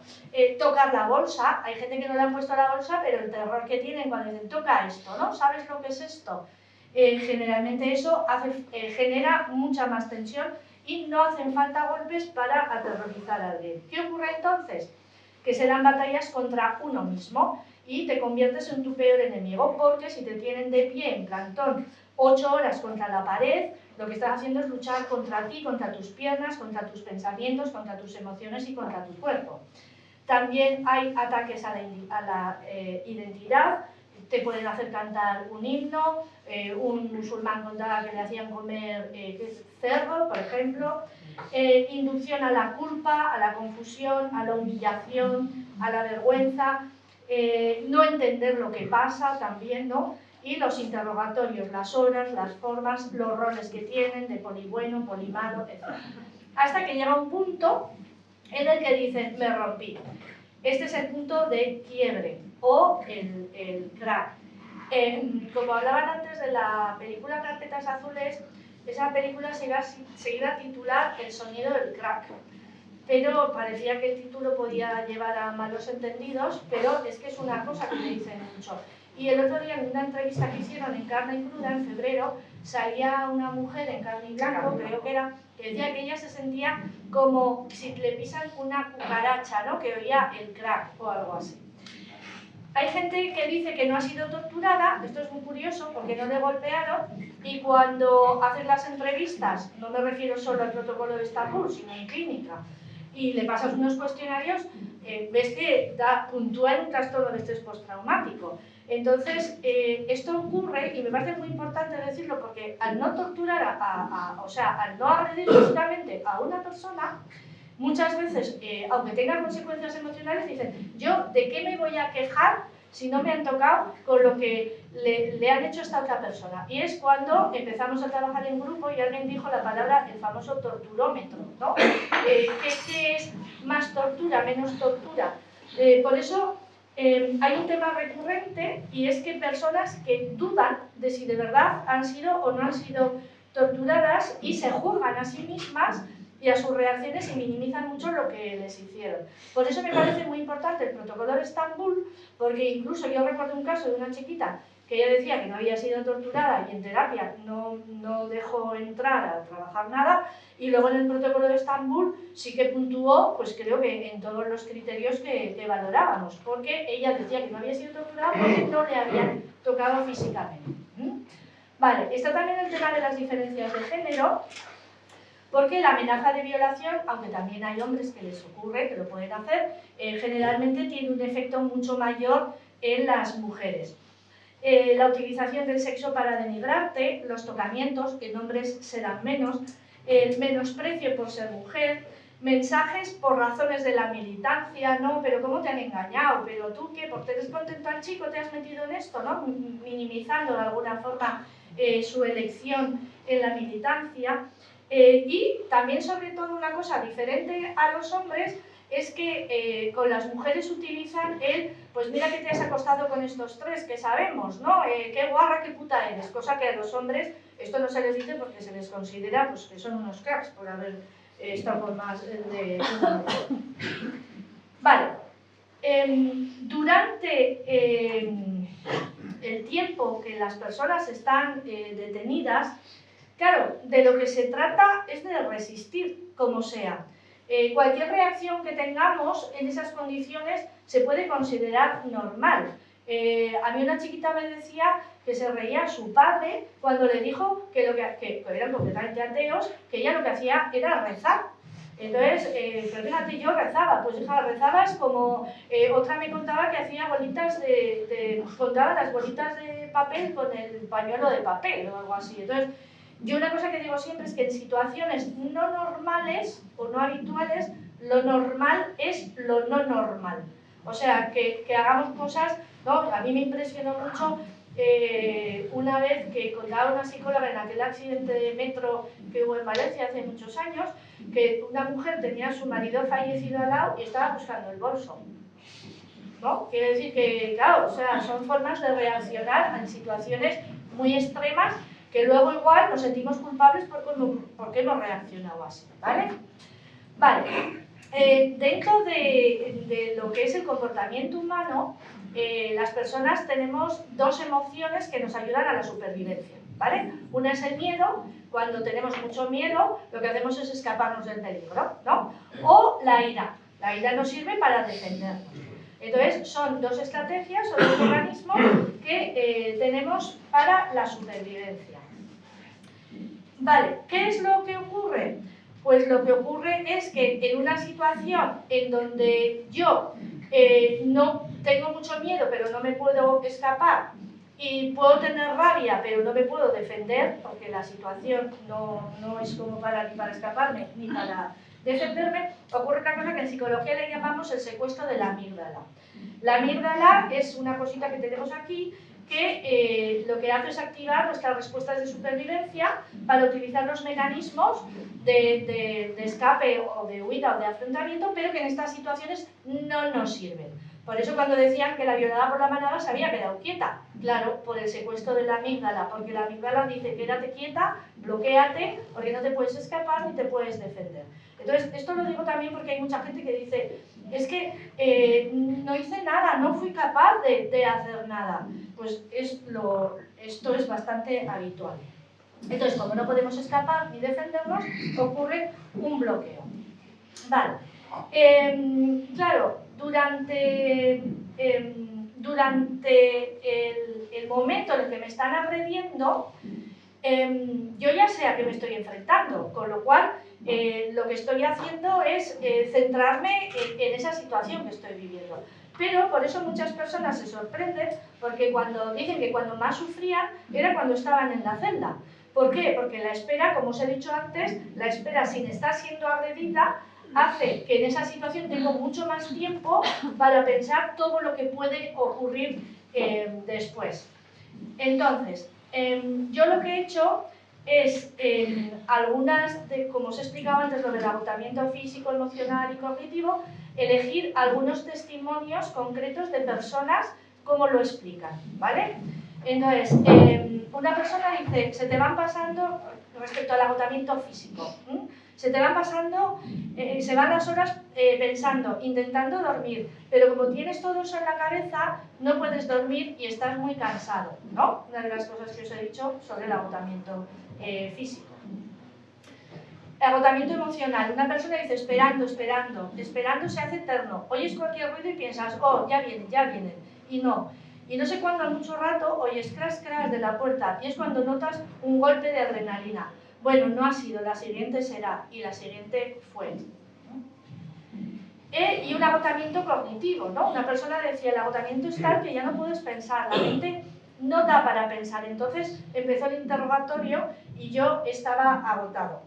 tocar la bolsa. Hay gente que no le han puesto la bolsa, pero el terror que tienen cuando dicen: toca esto, ¿no? ¿Sabes lo que es esto? Generalmente eso genera mucha más tensión y no hacen falta golpes para aterrorizar a alguien. ¿Qué ocurre entonces? Que se dan batallas contra uno mismo y te conviertes en tu peor enemigo, porque si te tienen de pie en plantón 8 horas contra la pared, lo que estás haciendo es luchar contra ti, contra tus piernas, contra tus pensamientos, contra tus emociones y contra tu cuerpo. También hay ataques a la identidad. Te pueden hacer cantar un himno. Un musulmán contaba que le hacían comer cerdo, por ejemplo. Inducción a la culpa, a la confusión, a la humillación, a la vergüenza. No entender lo que pasa también, ¿no? Y los interrogatorios, las horas, las formas, los roles que tienen de poli bueno, poli malo, etc. Hasta que llega un punto en el que dicen: me rompí. Este es el punto de quiebre o el crack. Como hablaban antes de la película Carpetas Azules, esa película se iba a titular El sonido del crack. Pero parecía que el título podía llevar a malos entendidos, pero es que es una cosa que le dicen mucho. Y el otro día, en una entrevista que hicieron en Carne y Cruda, en febrero, salía una mujer en Carne y Blanco, creo que era, que decía que ella se sentía como si le pisan una cucaracha, ¿no? Que oía el crack o algo así. Hay gente que dice que no ha sido torturada. Esto es muy curioso porque no le golpearon, y cuando hacen las entrevistas, no me refiero solo al protocolo de Estambul, sino en clínica, y le pasas unos cuestionarios, ves que puntúa en un trastorno de estrés postraumático. Entonces, esto ocurre, y me parece muy importante decirlo, porque al no torturar, o sea, al no agredir físicamente a una persona, muchas veces, aunque tenga consecuencias emocionales, dicen: yo, ¿de qué me voy a quejar si no me han tocado con lo que le han hecho a esta otra persona? Y es cuando empezamos a trabajar en grupo y alguien dijo la palabra, el famoso torturómetro, ¿no? ¿Qué es más tortura, menos tortura? Por eso hay un tema recurrente, y es que personas que dudan de si de verdad han sido o no han sido torturadas y se juzgan a sí mismas y a sus reacciones y minimizan mucho lo que les hicieron. Por eso me parece muy importante el protocolo de Estambul, porque incluso yo recuerdo un caso de una chiquita que ella decía que no había sido torturada y en terapia no dejó entrar a trabajar nada, y luego en el protocolo de Estambul sí que puntuó, pues creo que en todos los criterios que valorábamos, porque ella decía que no había sido torturada porque no le habían tocado físicamente. Vale, está también el tema de las diferencias de género, porque la amenaza de violación, aunque también hay hombres que les ocurre, que lo pueden hacer, generalmente tiene un efecto mucho mayor en las mujeres. La utilización del sexo para denigrarte, los tocamientos, en hombres serán menos, el menosprecio por ser mujer, mensajes por razones de la militancia, ¿no? Pero ¿cómo te han engañado? ¿Pero tú qué? ¿Por qué te descontento al chico te has metido en esto? ¿No? Minimizando de alguna forma su elección en la militancia. Y también, sobre todo, una cosa diferente a los hombres es que con las mujeres utilizan pues mira que te has acostado con estos tres, que sabemos, ¿no? Qué guarra, qué puta eres, cosa que a los hombres esto no se les dice porque se les considera pues, que son unos cracks por haber estado con más de una mujer. Vale. Durante el tiempo que las personas están detenidas, claro, de lo que se trata es de resistir, como sea. Cualquier reacción que tengamos en esas condiciones se puede considerar normal. A mí una chiquita me decía que se reía a su padre cuando le dijo que eran completamente ateos, que ella lo que hacía era rezar. Entonces, pero fíjate, yo rezaba, pues hija, rezabas como otra me contaba que hacía bolitas contaba las bolitas de papel con el pañuelo de papel o algo así. Entonces, yo una cosa que digo siempre es que en situaciones no normales o no habituales, lo normal es lo no normal. O sea, que hagamos cosas, ¿no? A mí me impresionó mucho una vez que contaba una psicóloga en aquel accidente de metro que hubo en Valencia hace muchos años, que una mujer tenía a su marido fallecido al lado y estaba buscando el bolso, ¿no? Quiere decir que, claro, o sea, son formas de reaccionar en situaciones muy extremas que luego igual nos sentimos culpables porque hemos reaccionado así, ¿vale? Vale, dentro de lo que es el comportamiento humano, las personas tenemos dos emociones que nos ayudan a la supervivencia, ¿vale? Una es el miedo. Cuando tenemos mucho miedo, lo que hacemos es escaparnos del peligro, ¿no? O la ira. La ira nos sirve para defendernos. Entonces, son dos estrategias, son dos organismos que tenemos para la supervivencia. Vale, ¿qué es lo que ocurre? Pues lo que ocurre es que en una situación en donde yo no tengo mucho miedo, pero no me puedo escapar, y puedo tener rabia, pero no me puedo defender, porque la situación no es como ni para escaparme, ni para defenderme, ocurre una cosa que en psicología le llamamos el secuestro de la amígdala. La amígdala es una cosita que tenemos aquí, que lo que hace es activar nuestras respuestas de supervivencia para utilizar los mecanismos de escape o de huida o de afrontamiento, pero que en estas situaciones no nos sirven. Por eso cuando decían que la violada por la manada se había quedado quieta, claro, por el secuestro de la amígdala, porque la amígdala dice quédate quieta, bloquéate, porque no te puedes escapar ni te puedes defender. Entonces, esto lo digo también porque hay mucha gente que dice, es que no hice nada, no fui capaz de hacer nada. Pues esto es bastante habitual. Entonces, como no podemos escapar ni defendernos, ocurre un bloqueo. Vale. Claro, durante el momento en el que me están agrediendo, yo ya sé a qué me estoy enfrentando, con lo cual lo que estoy haciendo es centrarme en esa situación que estoy viviendo. Pero por eso muchas personas se sorprenden, porque cuando dicen que cuando más sufrían era cuando estaban en la celda. ¿Por qué? Porque la espera, como os he dicho antes, la espera sin estar siendo agredida hace que en esa situación tengo mucho más tiempo para pensar todo lo que puede ocurrir después. Entonces, yo lo que he hecho es, como os he explicado antes, lo del agotamiento físico, emocional y cognitivo, elegir algunos testimonios concretos de personas como lo explican, ¿vale? Entonces, una persona dice, se te van pasando, respecto al agotamiento físico, se te van pasando, se van las horas pensando, intentando dormir, pero como tienes todo eso en la cabeza, no puedes dormir y estás muy cansado, ¿no? Una de las cosas que os he dicho sobre el agotamiento físico. Agotamiento emocional. Una persona dice esperando se hace eterno. Oyes cualquier ruido y piensas, oh, ya vienen, y no. Y no sé cuándo, a mucho rato, oyes crash de la puerta y es cuando notas un golpe de adrenalina. Bueno, no ha sido, la siguiente será, y la siguiente fue. Y un agotamiento cognitivo, ¿no? Una persona decía, el agotamiento es tal que ya no puedes pensar, la mente no da para pensar. Entonces empezó el interrogatorio y yo estaba agotado.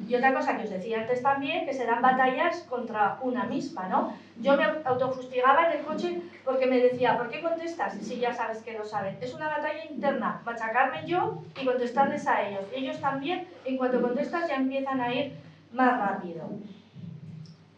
Y otra cosa que os decía antes también, que se dan batallas contra una misma, ¿no? Yo me autofustigaba en el coche porque me decía, ¿por qué contestas si ya sabes que lo saben? Es una batalla interna, machacarme yo y contestarles a ellos. Ellos también, en cuanto contestas, ya empiezan a ir más rápido.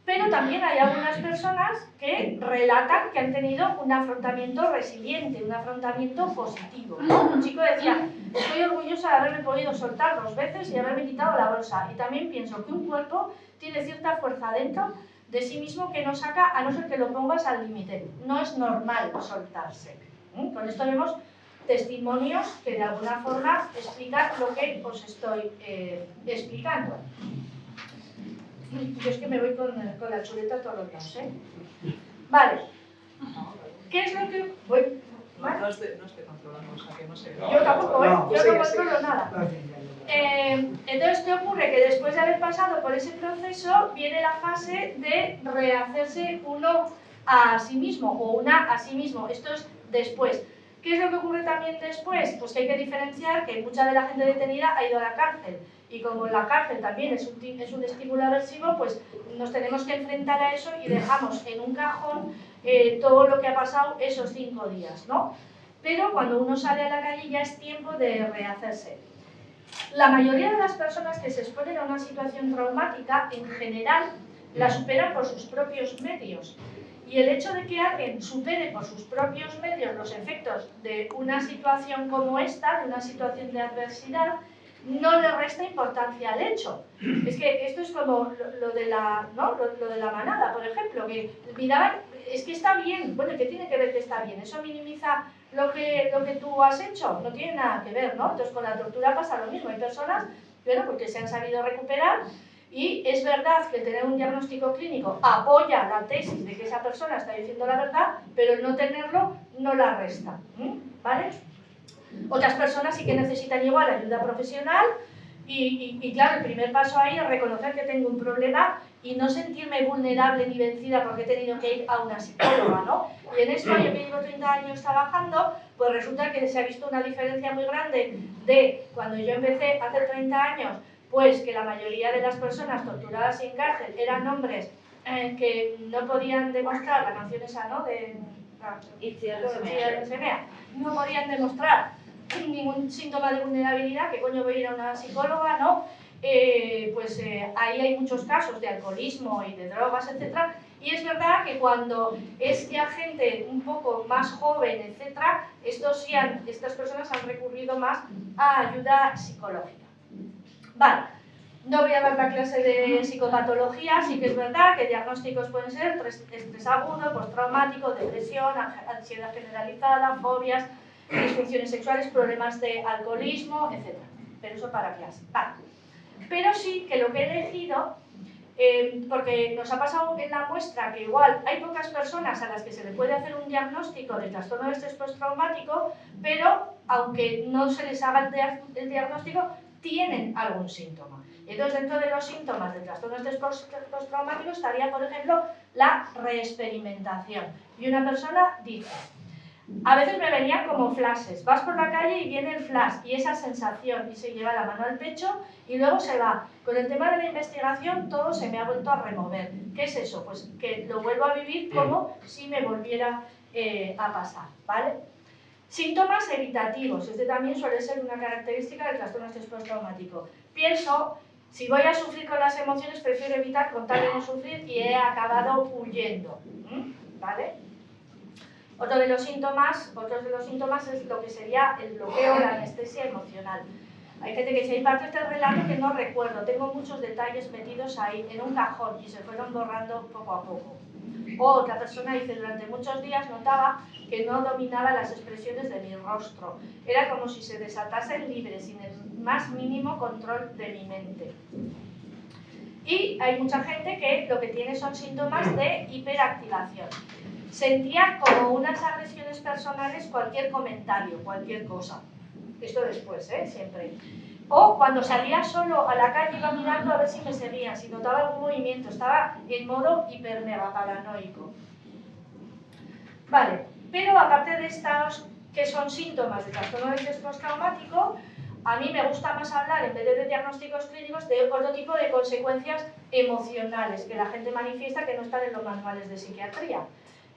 Pero también hay algunas personas que relatan que han tenido un afrontamiento resiliente, un afrontamiento positivo, ¿no? Un chico decía, estoy orgullosa de haberme podido soltar 2 veces y haberme quitado la bolsa. Y también pienso que un cuerpo tiene cierta fuerza dentro de sí mismo que no saca a no ser que lo pongas al límite. No es normal soltarse. Con esto vemos testimonios que de alguna forma explican lo que os estoy explicando. Yo es que me voy con la chuleta a todos los lados, ¿eh? Vale. ¿Qué es lo que...? No, ¿vale? no esté controlando, o sea que no sé. Yo tampoco, ¿eh? No, Yo sí, no sí. controlo nada. Entonces, ¿qué ocurre? Que después de haber pasado por ese proceso, viene la fase de rehacerse uno a sí mismo, o una a sí mismo. Esto es después. ¿Qué es lo que ocurre también después? Pues que hay que diferenciar que mucha de la gente detenida ha ido a la cárcel. Y como la cárcel también es un estímulo aversivo, pues nos tenemos que enfrentar a eso y dejamos en un cajón todo lo que ha pasado esos 5 días, ¿no? Pero cuando uno sale a la calle ya es tiempo de rehacerse. La mayoría de las personas que se exponen a una situación traumática, en general, la superan por sus propios medios. Y el hecho de que alguien supere por sus propios medios los efectos de una situación como esta, de una situación de adversidad, no le resta importancia al hecho. Es que esto es como lo de la manada, por ejemplo, que miraban, es que está bien, bueno, ¿qué tiene que ver que está bien? Eso minimiza lo que tú has hecho, no tiene nada que ver, ¿no? Entonces con la tortura pasa lo mismo, hay personas, bueno, porque se han sabido recuperar y es verdad que el tener un diagnóstico clínico apoya la tesis de que esa persona está diciendo la verdad, pero el no tenerlo no la resta, ¿vale? Otras personas sí que necesitan igual ayuda profesional y claro, el primer paso ahí es reconocer que tengo un problema y no sentirme vulnerable ni vencida porque he tenido que ir a una psicóloga, ¿no? Y en esto, yo que llevo 30 años trabajando, pues resulta que se ha visto una diferencia muy grande de cuando yo empecé hace 30 años, pues que la mayoría de las personas torturadas en cárcel eran hombres que no podían demostrar, la canción esa, ¿no? No podían demostrar ningún síntoma de vulnerabilidad, que coño voy a ir a una psicóloga, ¿no? Ahí hay muchos casos de alcoholismo y de drogas, etc. Y es verdad que cuando es ya gente un poco más joven, etc., estas personas han recurrido más a ayuda psicológica. Vale, no voy a dar la clase de psicopatología, sí que es verdad que diagnósticos pueden ser estrés agudo, postraumático, depresión, ansiedad generalizada, fobias, disfunciones sexuales, problemas de alcoholismo, etc. Pero eso para clase. Vale. Pero sí que lo que he elegido, porque nos ha pasado en la muestra que igual hay pocas personas a las que se le puede hacer un diagnóstico de trastorno de estrés postraumático, pero aunque no se les haga el diagnóstico, tienen algún síntoma. Entonces, dentro de los síntomas del trastorno de estrés postraumático estaría, por ejemplo, la reexperimentación. Y una persona dice, a veces me venían como flashes, vas por la calle y viene el flash y esa sensación y se lleva la mano al pecho y luego se va. Con el tema de la investigación todo se me ha vuelto a remover. ¿Qué es eso? Pues que lo vuelvo a vivir como si me volviera a pasar, ¿vale? Síntomas evitativos, este también suele ser una característica del trastorno de estrés postraumático. Pienso, si voy a sufrir con las emociones, prefiero evitar con tal de no sufrir y he acabado huyendo, ¿vale? Otros de los síntomas es lo que sería el bloqueo, la anestesia emocional. Hay gente que dice, hay partes del relato que no recuerdo, tengo muchos detalles metidos ahí, en un cajón, y se fueron borrando poco a poco. O otra persona dice, durante muchos días notaba que no dominaba las expresiones de mi rostro. Era como si se desatasen libres, sin el más mínimo control de mi mente. Y hay mucha gente que lo que tiene son síntomas de hiperactivación. Sentía como unas agresiones personales cualquier comentario, cualquier cosa. Esto después, siempre. O cuando salía solo a la calle iba mirando a ver si me seguían, si notaba algún movimiento, estaba en modo hiper mega paranoico. Vale, pero aparte de estos que son síntomas de trastorno de estrés postraumático, a mí me gusta más hablar, en vez de diagnósticos clínicos, de otro tipo de consecuencias emocionales que la gente manifiesta que no están en los manuales de psiquiatría.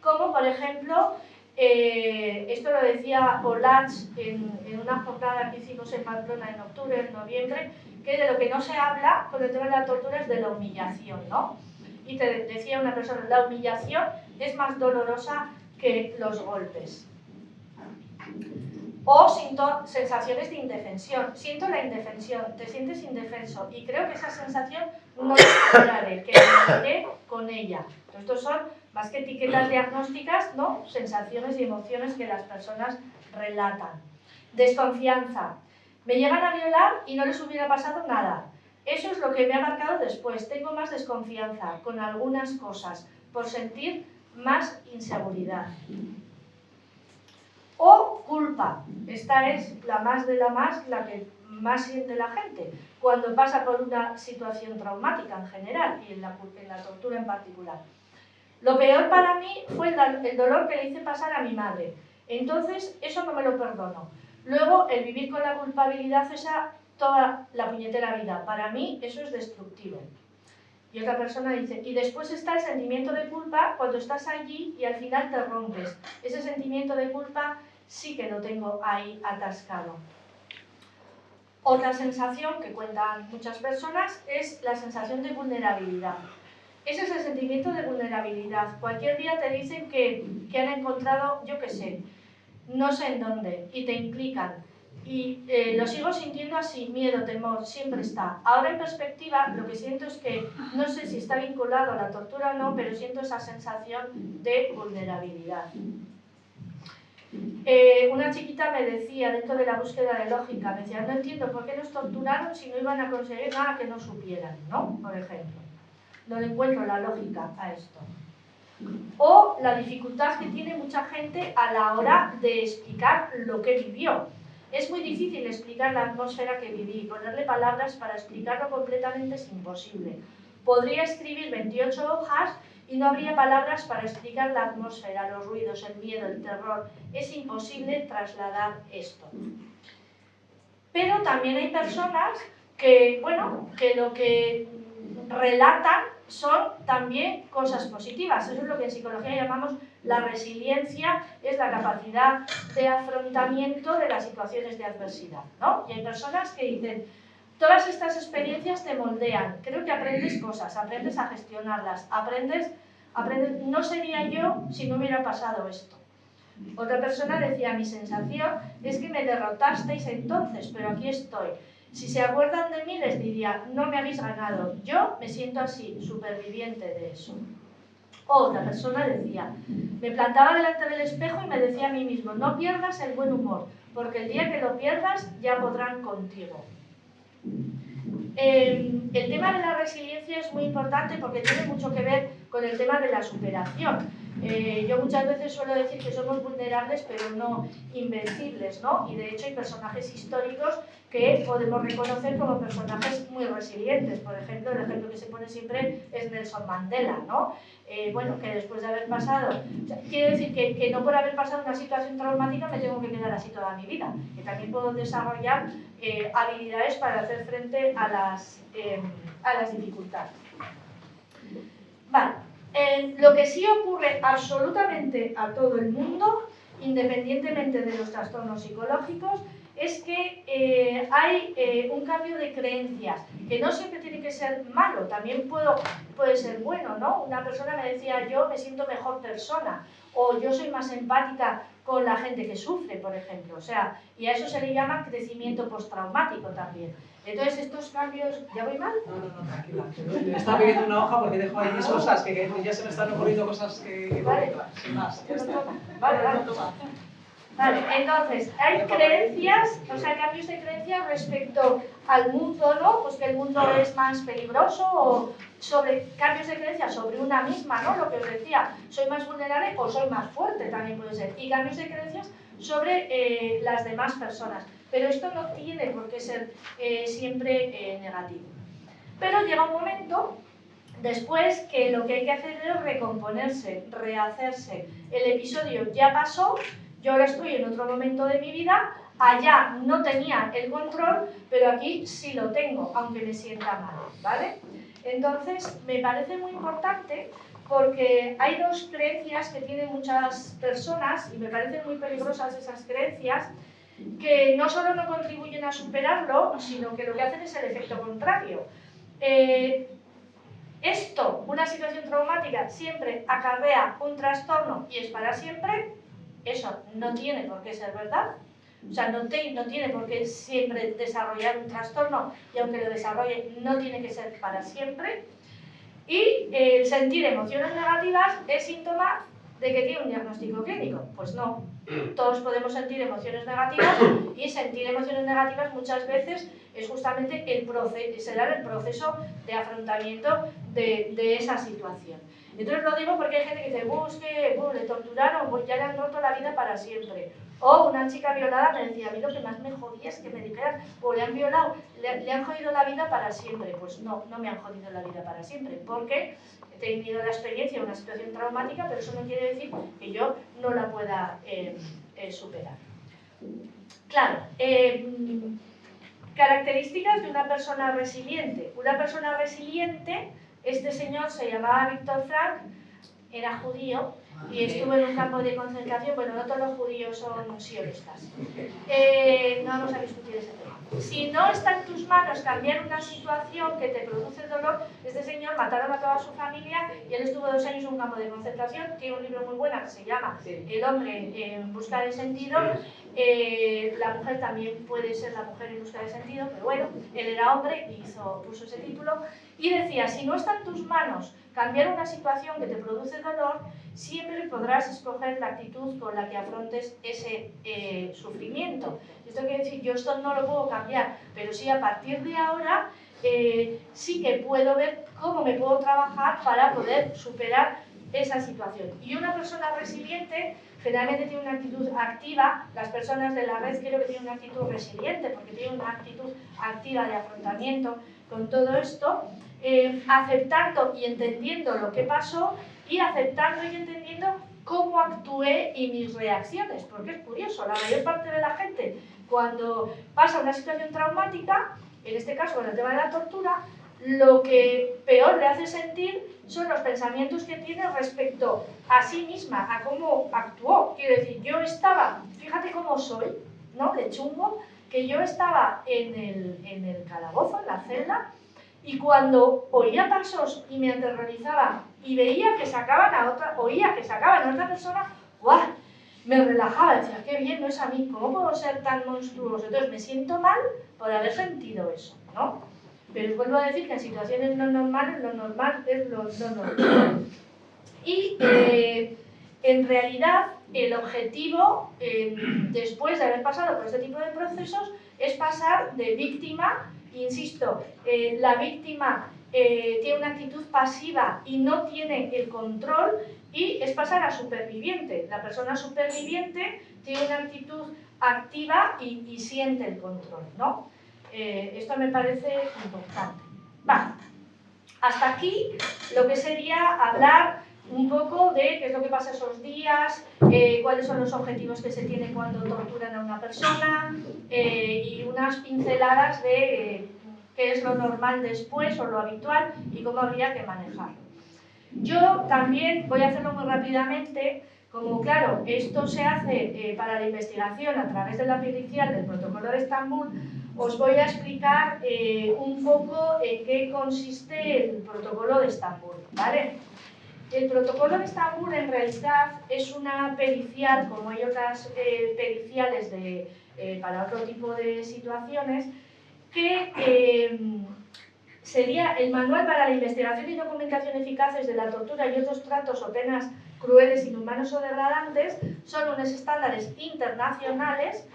Como, por ejemplo, esto lo decía Olatz en una jornada que hicimos en Pamplona en octubre, en noviembre, que de lo que no se habla con el tema de la tortura es de la humillación, ¿no? Y te decía una persona, la humillación es más dolorosa que los golpes. O sensaciones de indefensión. Siento la indefensión, te sientes indefenso y creo que esa sensación no la superaré, que me iré con ella. Estos son más que etiquetas diagnósticas, ¿no? Sensaciones y emociones que las personas relatan. Desconfianza. Me llegan a violar y no les hubiera pasado nada. Eso es lo que me ha marcado después. Tengo más desconfianza con algunas cosas por sentir más inseguridad. O culpa. Esta es la más de la más, la que más siente la gente cuando pasa por una situación traumática en general y en la tortura en particular. Lo peor para mí fue el dolor que le hice pasar a mi madre. Entonces, eso no me lo perdono. Luego, el vivir con la culpabilidad esa toda la puñetera vida. Para mí, eso es destructivo. Y otra persona dice, y después está el sentimiento de culpa cuando estás allí y al final te rompes. Ese sentimiento de culpa sí que lo tengo ahí atascado. Otra sensación que cuentan muchas personas es la sensación de vulnerabilidad. Ese es el sentimiento de vulnerabilidad. Cualquier día te dicen que han encontrado, yo qué sé, no sé en dónde, y te implican. Y lo sigo sintiendo así, miedo, temor, siempre está. Ahora en perspectiva, lo que siento es que, no sé si está vinculado a la tortura o no, pero siento esa sensación de vulnerabilidad. Una chiquita me decía, dentro de la búsqueda de lógica, me decía, no entiendo por qué nos torturaron si no iban a conseguir nada que no supieran, ¿no? Por ejemplo. No le encuentro la lógica a esto. O la dificultad que tiene mucha gente a la hora de explicar lo que vivió. Es muy difícil explicar la atmósfera que viví, ponerle palabras para explicarlo completamente es imposible. Podría escribir 28 hojas y no habría palabras para explicar la atmósfera, los ruidos, el miedo, el terror. Es imposible trasladar esto. Pero también hay personas que, bueno, que lo que relatan son también cosas positivas. Eso es lo que en psicología llamamos la resiliencia, es la capacidad de afrontamiento de las situaciones de adversidad, ¿no? Y hay personas que dicen, todas estas experiencias te moldean, creo que aprendes cosas, aprendes a gestionarlas, aprendes, no sería yo si no hubiera pasado esto. Otra persona decía, mi sensación es que me derrotasteis entonces, pero aquí estoy. Si se acuerdan de mí, les diría, no me habéis ganado. Yo me siento así, superviviente de eso. Otra persona decía, me plantaba delante del espejo y me decía a mí mismo, no pierdas el buen humor, porque el día que lo pierdas ya podrán contigo. El tema de la resiliencia es muy importante porque tiene mucho que ver con el tema de la superación. Yo muchas veces suelo decir que somos vulnerables pero no invencibles, ¿no? Y de hecho hay personajes históricos que podemos reconocer como personajes muy resilientes. Por ejemplo, el ejemplo que se pone siempre es Nelson Mandela, ¿no? Bueno, que después de haber pasado, o sea, quiere decir que no por haber pasado una situación traumática me tengo que quedar así toda mi vida, que también puedo desarrollar habilidades para hacer frente a las dificultades. Vale. Lo que sí ocurre absolutamente a todo el mundo, independientemente de los trastornos psicológicos, es que hay un cambio de creencias, que no siempre tiene que ser malo, también puede ser bueno, ¿no? Una persona me decía, yo me siento mejor persona, o yo soy más empática con la gente que sufre, por ejemplo, o sea, y a eso se le llama crecimiento postraumático también. Entonces estos cambios... ¿Ya voy mal? No, tranquila. Le estaba pidiendo una hoja porque dejo ahí mis cosas, que ya se me están ocurriendo cosas que vale. sin más. Ya está. Vale. Vale, entonces, hay creencias, o sea, cambios de creencias respecto al mundo, ¿no? Pues que el mundo es más peligroso, o sobre cambios de creencias sobre una misma, ¿no? Lo que os decía, soy más vulnerable o soy más fuerte también puede ser. Y cambios de creencias sobre las demás personas. Pero esto no tiene por qué ser siempre negativo. Pero llega un momento después que lo que hay que hacer es recomponerse, rehacerse. El episodio ya pasó, yo ahora estoy en otro momento de mi vida, allá no tenía el control, pero aquí sí lo tengo, aunque me sienta mal, ¿vale? Entonces, me parece muy importante porque hay dos creencias que tienen muchas personas y me parecen muy peligrosas esas creencias, que no solo no contribuyen a superarlo, sino que lo que hacen es el efecto contrario. Esto, una situación traumática, siempre acarrea un trastorno y es para siempre. Eso no tiene por qué ser verdad. O sea, no tiene por qué siempre desarrollar un trastorno y aunque lo desarrolle no tiene que ser para siempre. Y el sentir emociones negativas es síntoma de que tiene un diagnóstico clínico. Pues no. Todos podemos sentir emociones negativas y sentir emociones negativas muchas veces es justamente el proceso de afrontamiento de esa situación. Entonces lo digo porque hay gente que dice, es que le torturaron, pues ya le han roto la vida para siempre. O una chica violada me decía, a mí lo que más me jodía es que me dijeran, o le han violado, le han jodido la vida para siempre. Pues no, no me han jodido la vida para siempre, porque he tenido la experiencia de una situación traumática, pero eso no quiere decir que yo no la pueda superar. Claro, características de una persona resiliente. Una persona resiliente, este señor se llamaba Víctor Frank, era judío y estuvo en un campo de concentración. Bueno, no todos los judíos son sionistas. No vamos a discutir ese tema. Si no está en tus manos cambiar una situación que te produce dolor, este señor mataron a toda su familia y él estuvo 2 años en un campo de concentración. Tiene un libro muy bueno que se llama El hombre en busca de sentido. La mujer también puede ser la mujer en busca de sentido, pero bueno, él era hombre y puso ese título. Y decía, si no está en tus manos cambiar una situación que te produce dolor, siempre podrás escoger la actitud con la que afrontes ese sufrimiento. Esto quiere decir, yo esto no lo puedo cambiar, pero sí a partir de ahora sí que puedo ver cómo me puedo trabajar para poder superar esa situación. Y una persona resiliente generalmente tiene una actitud activa. Las personas de la red creo que tienen una actitud resiliente porque tienen una actitud activa de afrontamiento con todo esto, aceptando y entendiendo lo que pasó y aceptando y entendiendo cómo actué y mis reacciones, porque es curioso, la mayor parte de la gente cuando pasa una situación traumática, en este caso con el tema de la tortura, lo que peor le hace sentir son los pensamientos que tiene respecto a sí misma, a cómo actuó. Quiero decir, yo estaba, fíjate cómo soy, ¿no?, de chungo, que yo estaba en el calabozo, en la celda, y cuando oía pasos y me aterrorizaba y veía que sacaban a otra, oía que sacaban a otra persona, ¡guau!, me relajaba, decía, qué bien, no es a mí, ¿cómo puedo ser tan monstruoso? Entonces me siento mal por haber sentido eso, ¿no? Pero os vuelvo a decir que en situaciones no normales, lo normal es lo no normal. Y en realidad el objetivo, después de haber pasado por este tipo de procesos, es pasar de víctima. Insisto, la víctima tiene una actitud pasiva y no tiene el control, y es pasar a superviviente. La persona superviviente tiene una actitud activa y siente el control, ¿no? Esto me parece importante. Vale. Hasta aquí lo que sería hablar un poco de qué es lo que pasa esos días, cuáles son los objetivos que se tienen cuando torturan a una persona, y unas pinceladas de qué es lo normal después o lo habitual y cómo habría que manejarlo. Yo también voy a hacerlo muy rápidamente. Como claro, esto se hace para la investigación a través de la pericial del protocolo de Estambul, os voy a explicar un poco en qué consiste el protocolo de Estambul, ¿vale? El protocolo de Estambul en realidad es una pericial, como hay otras periciales para otro tipo de situaciones, que sería el manual para la investigación y documentación eficaces de la tortura y otros tratos o penas crueles, inhumanos o degradantes. Son unos estándares internacionales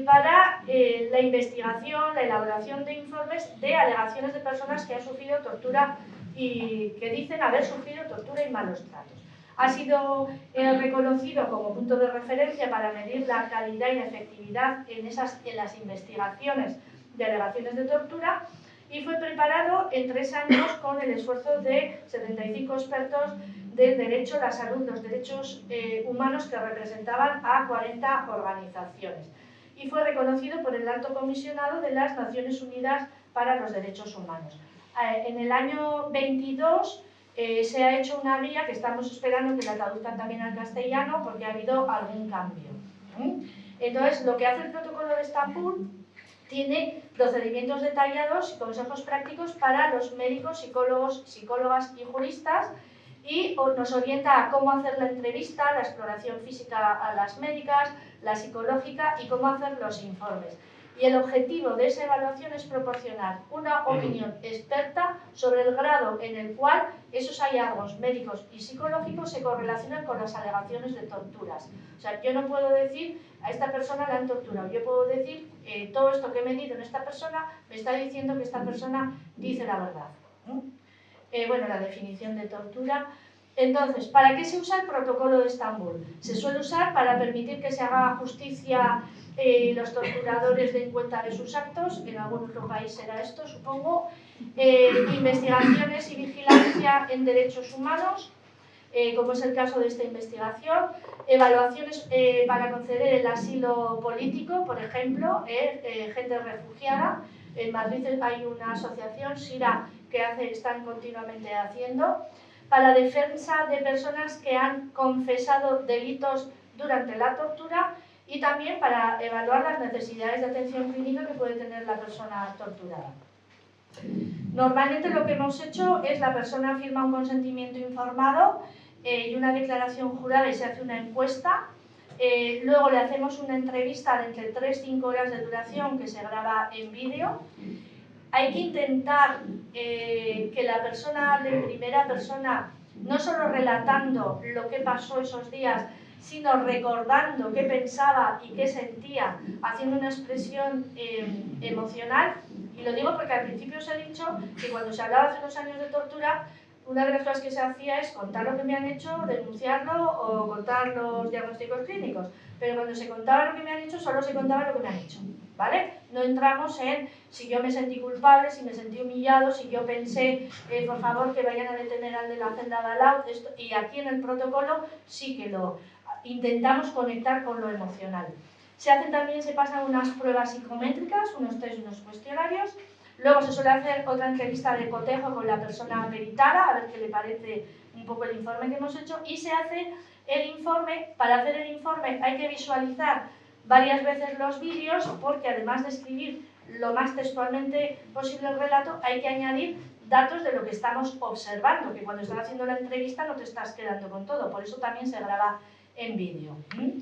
para la investigación, la elaboración de informes de alegaciones de personas que han sufrido tortura y que dicen haber sufrido tortura y malos tratos. Ha sido reconocido como punto de referencia para medir la calidad y la efectividad en las investigaciones de alegaciones de tortura, y fue preparado en 3 años con el esfuerzo de 75 expertos del derecho, la salud, los derechos humanos, que representaban a 40 organizaciones. Y fue reconocido por el Alto Comisionado de las Naciones Unidas para los Derechos Humanos. En el año 22 se ha hecho una guía que estamos esperando que la traduzcan también al castellano, porque ha habido algún cambio. Entonces, lo que hace el protocolo de Estambul tiene procedimientos detallados y consejos prácticos para los médicos, psicólogos, psicólogas y juristas, y nos orienta a cómo hacer la entrevista, la exploración física a las médicas, la psicológica y cómo hacer los informes. Y el objetivo de esa evaluación es proporcionar una opinión experta sobre el grado en el cual esos hallazgos médicos y psicológicos se correlacionan con las alegaciones de torturas. O sea, yo no puedo decir a esta persona la han torturado, yo puedo decir todo esto que he medido en esta persona me está diciendo que esta persona dice la verdad. Bueno, la definición de tortura. Entonces, ¿para qué se usa el protocolo de Estambul? Se suele usar para permitir que se haga justicia los torturadores den cuenta de sus actos, en algún otro país será esto, supongo, investigaciones y vigilancia en derechos humanos, como es el caso de esta investigación, evaluaciones para conceder el asilo político, por ejemplo, gente refugiada. En Madrid hay una asociación, SIRA, que están continuamente haciendo, para la defensa de personas que han confesado delitos durante la tortura y también para evaluar las necesidades de atención clínica que puede tener la persona torturada. Normalmente lo que hemos hecho es la persona firma un consentimiento informado y una declaración jurada y se hace una encuesta. Luego le hacemos una entrevista de entre 3-5 horas de duración que se graba en vídeo. Hay que intentar que la persona hable en primera persona, no solo relatando lo que pasó esos días, sino recordando qué pensaba y qué sentía, haciendo una expresión emocional. Y lo digo porque al principio os he dicho que cuando se hablaba hace unos años de tortura, una de las cosas que se hacía es contar lo que me han hecho, denunciarlo o contar los diagnósticos clínicos. Pero cuando se contaba lo que me han hecho, solo se contaba lo que me han hecho, ¿vale? No entramos en si yo me sentí culpable, si me sentí humillado, si yo pensé, por favor, que vayan a detener al de la celda de al lado. Y aquí en el protocolo sí que lo intentamos conectar con lo emocional. Se pasan unas pruebas psicométricas, unos test y unos cuestionarios. Luego se suele hacer otra entrevista de cotejo con la persona peritada, a ver qué le parece un poco el informe que hemos hecho, y se hace el informe. Para hacer el informe hay que visualizar varias veces los vídeos, porque además de escribir lo más textualmente posible el relato, hay que añadir datos de lo que estamos observando, que cuando estás haciendo la entrevista no te estás quedando con todo, por eso también se graba en vídeo.